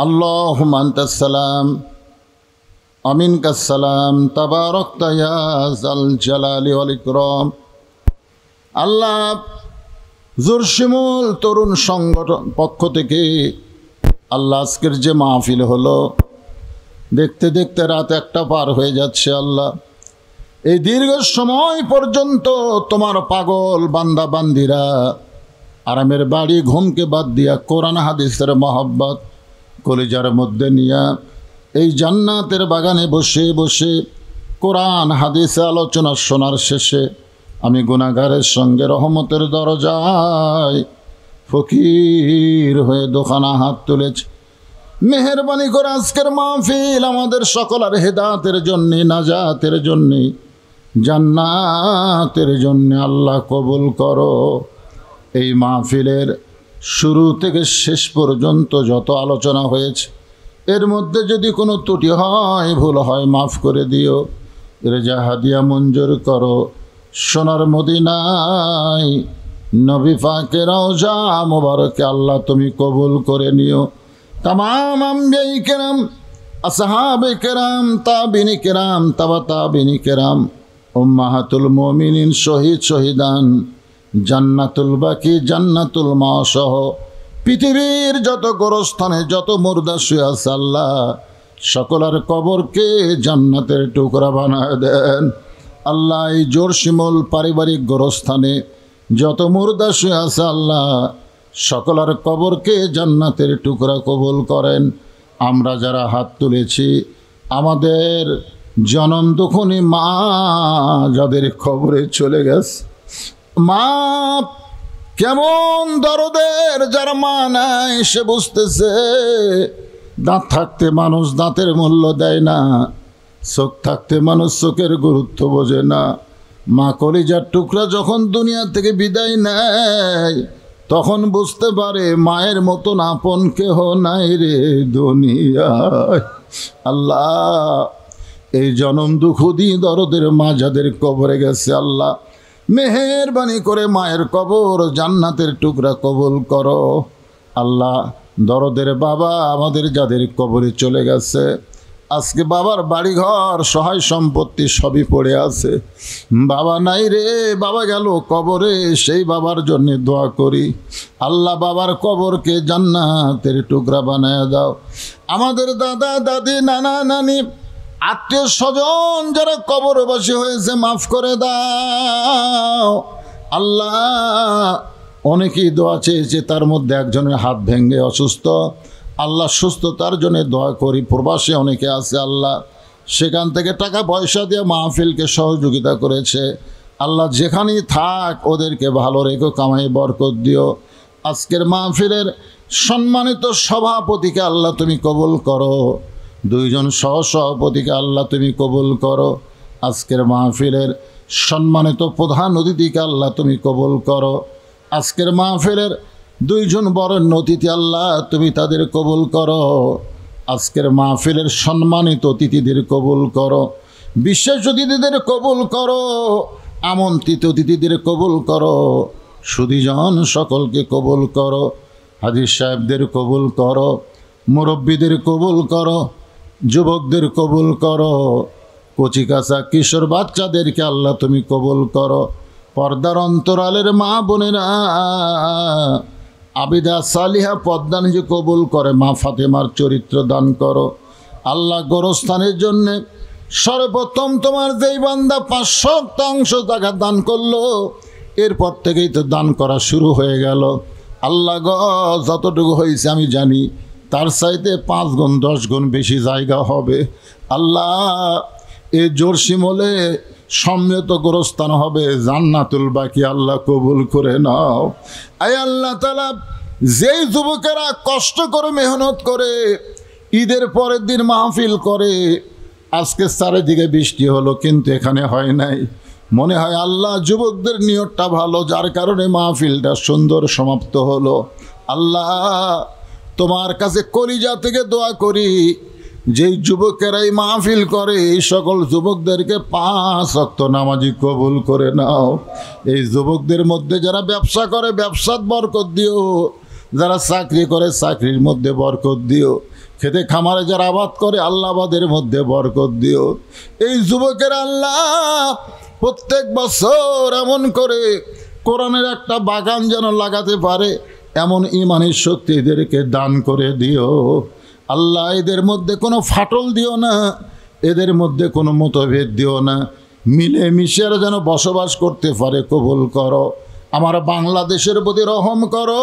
আল্লাহুম্মা আনতাস সালাম আমিনকাস সালাম তাবারাকতা ইয়া যাল জালালি ওয়াল ইকরাম। আল্লাহ জোরশিমুল তরুণ সংগঠন পক্ষ থেকে আল্লাহ আজকের যে মাহফিল হলো, দেখতে দেখতে রাত 1টা পার হয়ে যাচ্ছে। আল্লাহ এই দীর্ঘ সময় পর্যন্ত তোমার পাগল বান্দা বান্দিরা আরামের বাড়ি ঘুমকে বাদ দিয়া কোরআন হাদিসের মহব্বত কলিজার মধ্যে নিয়া এই জান্নাতের বাগানে বসে বসে কোরআন হাদিসে আলোচনা শোনার শেষে আমি গুনাহগারের সঙ্গে রহমতের দরজায় ফকির হয়ে দোকানা হাত তুলেছি। মেহেরবানি করে আজকের মাহফিল আমাদের সকলের হেদায়েতের জন্য, নাজাতের জন্য, জান্নাতের জন্য আল্লাহ কবুল করো। এই মাহফিলের শুরু থেকে শেষ পর্যন্ত যত আলোচনা হয়েছে এর মধ্যে যদি কোনো ত্রুটি হয়, ভুল হয়, মাফ করে দিও। রেজা হাদিয়া মঞ্জুর করো। সোনার মদিনায় নবী পাকের রওজা মুবারকে আল্লাহ তুমি কবুল করে নিও। तमाम अंबियाई किराम, असहाबे किराम, ताबिनी किराम, तबा ताबिनी किराम, উম্মাহাতুল মুমিনিন, শহীদ শহীদান, জান্নাতুল বাকি, জান্নাতুল মাসহ পৃথিবীর যত গোরস্থানে যত মুর্দা শুয়ে আছে আল্লাহ সকলের কবরকে জান্নাতের টুকরা বানায় দেন। আল্লাহ এই জোরশিমল পারিবারিক গোরস্থানে যত মুর্দা শুয়ে আছে আল্লাহ সকলের কবরকে জান্নাতের টুকরা কবুল করেন। আমরা যারা হাত তুলেছি আমাদের জনম দুঃখনী মা যাদের কবরে চলে গেছে, মা কেমন দরদের, যার মা নাই সে বুঝতেছে। দাঁত থাকতে মানুষ দাঁতের মূল্য দেয় না, চোখ থাকতে মানুষ চোখের গুরুত্ব বোঝে না। মা কলিজার টুকরা যখন দুনিয়া থেকে বিদায় নেয় তখন বুঝতে পারে মায়ের মতন আপন কেহ নাই রে দুনিয়ায়। আল্লাহ এই জনম দুঃখ দিয়ে দরদের মা যাদের কবরে গেছে আল্লাহ মেহেরবানি করে মায়ের কবর জান্নাতের টুকরা কবুল করো। আল্লাহ দরদের বাবা আমাদের যাদের কবরে চলে গেছে, আজকে বাবার বাড়িঘর সহায় সম্পত্তি সবই পড়ে আছে, বাবা নাই রে, বাবা গেল কবরে, সেই বাবার জন্য দোয়া করি আল্লাহ বাবার কবরকে জান্নাতের টুকরা বানায় দাও। আমাদের দাদা দাদি নানা নানি আত্মীয় স্বজন যারা কবরবাসী হয়েছে মাফ করে দাও আল্লাহ। অনেকেই দোয়া চেয়েছে, তার মধ্যে একজনের হাত ভেঙে অসুস্থ, আল্লাহ সুস্থতার জন্য দোয়া করি। প্রবাসে অনেকে আছে আল্লাহ, সেখান থেকে টাকা পয়সা দিয়ে মাহফিলকে সহযোগিতা করেছে আল্লাহ, যেখানেই থাক ওদেরকে ভালো রেখো, কামাই বরকত দিও। আজকের মাহফিলের সম্মানিত সভাপতিকে আল্লাহ তুমি কবুল করো, দুইজন সহসভাপতিকে আল্লাহ তুমি কবুল করো। আজকের মাহফিলের সম্মানিত প্রধান অতিথিকে আল্লাহ তুমি কবুল করো। আজকের মাহফিলের দুইজন বরেণ্য অতিথি আল্লাহ তুমি তাদের কবুল করো। আজকের মাহফিলের সম্মানিত অতিথিদের কবুল করো, বিশেষ অতিথিদের কবুল করো, আমন্ত্রিত অতিথিদের কবুল করো, সুধীজন সকলকে কবুল করো, হাজির সাহেবদের কবুল করো, মুরব্বীদের কবুল করো, যুবকদের কবুল করো, কচিকাচা কিশোর বাচ্চাদেরকে আল্লাহ তুমি কবুল করো। পর্দার অন্তরালের মা বোনেরা আবিদা সালিহা পদ্মা নিজে কবুল করে, মা ফাতেমার চরিত্র দান করো আল্লাহ। গোরস্থানের জন্যে সর্বপ্রথম তোমার যেই বান্দা 500 টাকা দান করলো, এরপর থেকেই তো দান করা শুরু হয়ে গেল আল্লাহ গ। যতটুকু হয়েছে আমি জানি তার চাইতে 5 গুণ 10 গুণ বেশি জায়গা হবে আল্লাহ। এ জোরশিমলে সম্মিলিত গোরস্থান হবে জান্নাতুল বাকি, আল্লাহ কবুল করে নাও। আয় আল্লাহ তাআলা, যেই যুবকেরা কষ্ট করে মেহনত করে ঈদের পরের দিন মাহফিল করে, আজকে চারিদিকে বৃষ্টি হলো কিন্তু এখানে হয় নাই, মনে হয় আল্লাহ যুবকদের নিয়তটা ভালো, যার কারণে মাহফিলটা সুন্দর সমাপ্ত হলো। আল্লাহ তোমার কাছে কলিজা থেকে দোয়া করি, যেই যুবকেরাই মাহফিল করে এই সকল যুবকদেরকে 5 ওয়াক্ত নামাজি কবুল করে নাও। এই যুবকদের মধ্যে যারা ব্যবসা করে ব্যবসাত বরকত দিও, যারা চাকরি করে চাকরির মধ্যে বরকত দিও, খেতে খামারে যারা আবাদ করে আল্লাহ আবাদের মধ্যে বরকত দিও। এই যুবকের আল্লাহ প্রত্যেক বছর এমন করে কোরআনের একটা বাগান যেন লাগাতে পারে, এমন ইমানের শক্তি এদেরকে দান করে দিও আল্লাহ। এদের মধ্যে কোনো ফাটল দিও না, এদের মধ্যে কোনো মতভেদ দিও না, মিলে মিশে যেন বসবাস করতে পারে কবুল করো। আমার বাংলাদেশের প্রতি রহম করো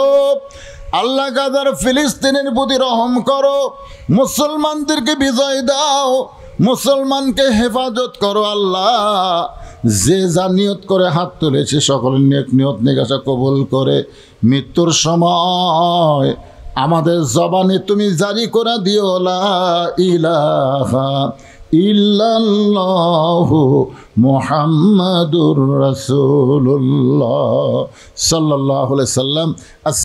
আল্লাহ, গাজার ফিলিস্তিনের প্রতি রহম করো, মুসলমানদেরকে বিজয় দাও, মুসলমানকে হেফাজত করো আল্লাহ। যে যা নিয়ত করে হাত তুলেছে সকলের নেক নিয়ত নেগাসা কবুল করে মৃত্যুর সময় আমাদের জবানে তুমি জারি করে দিও লা ইলাহা ইল্লাল্লাহু মুহাম্মাদুর রাসূলুল্লাহ সাল্লাল্লাহু আলাইহি সাল্লাম।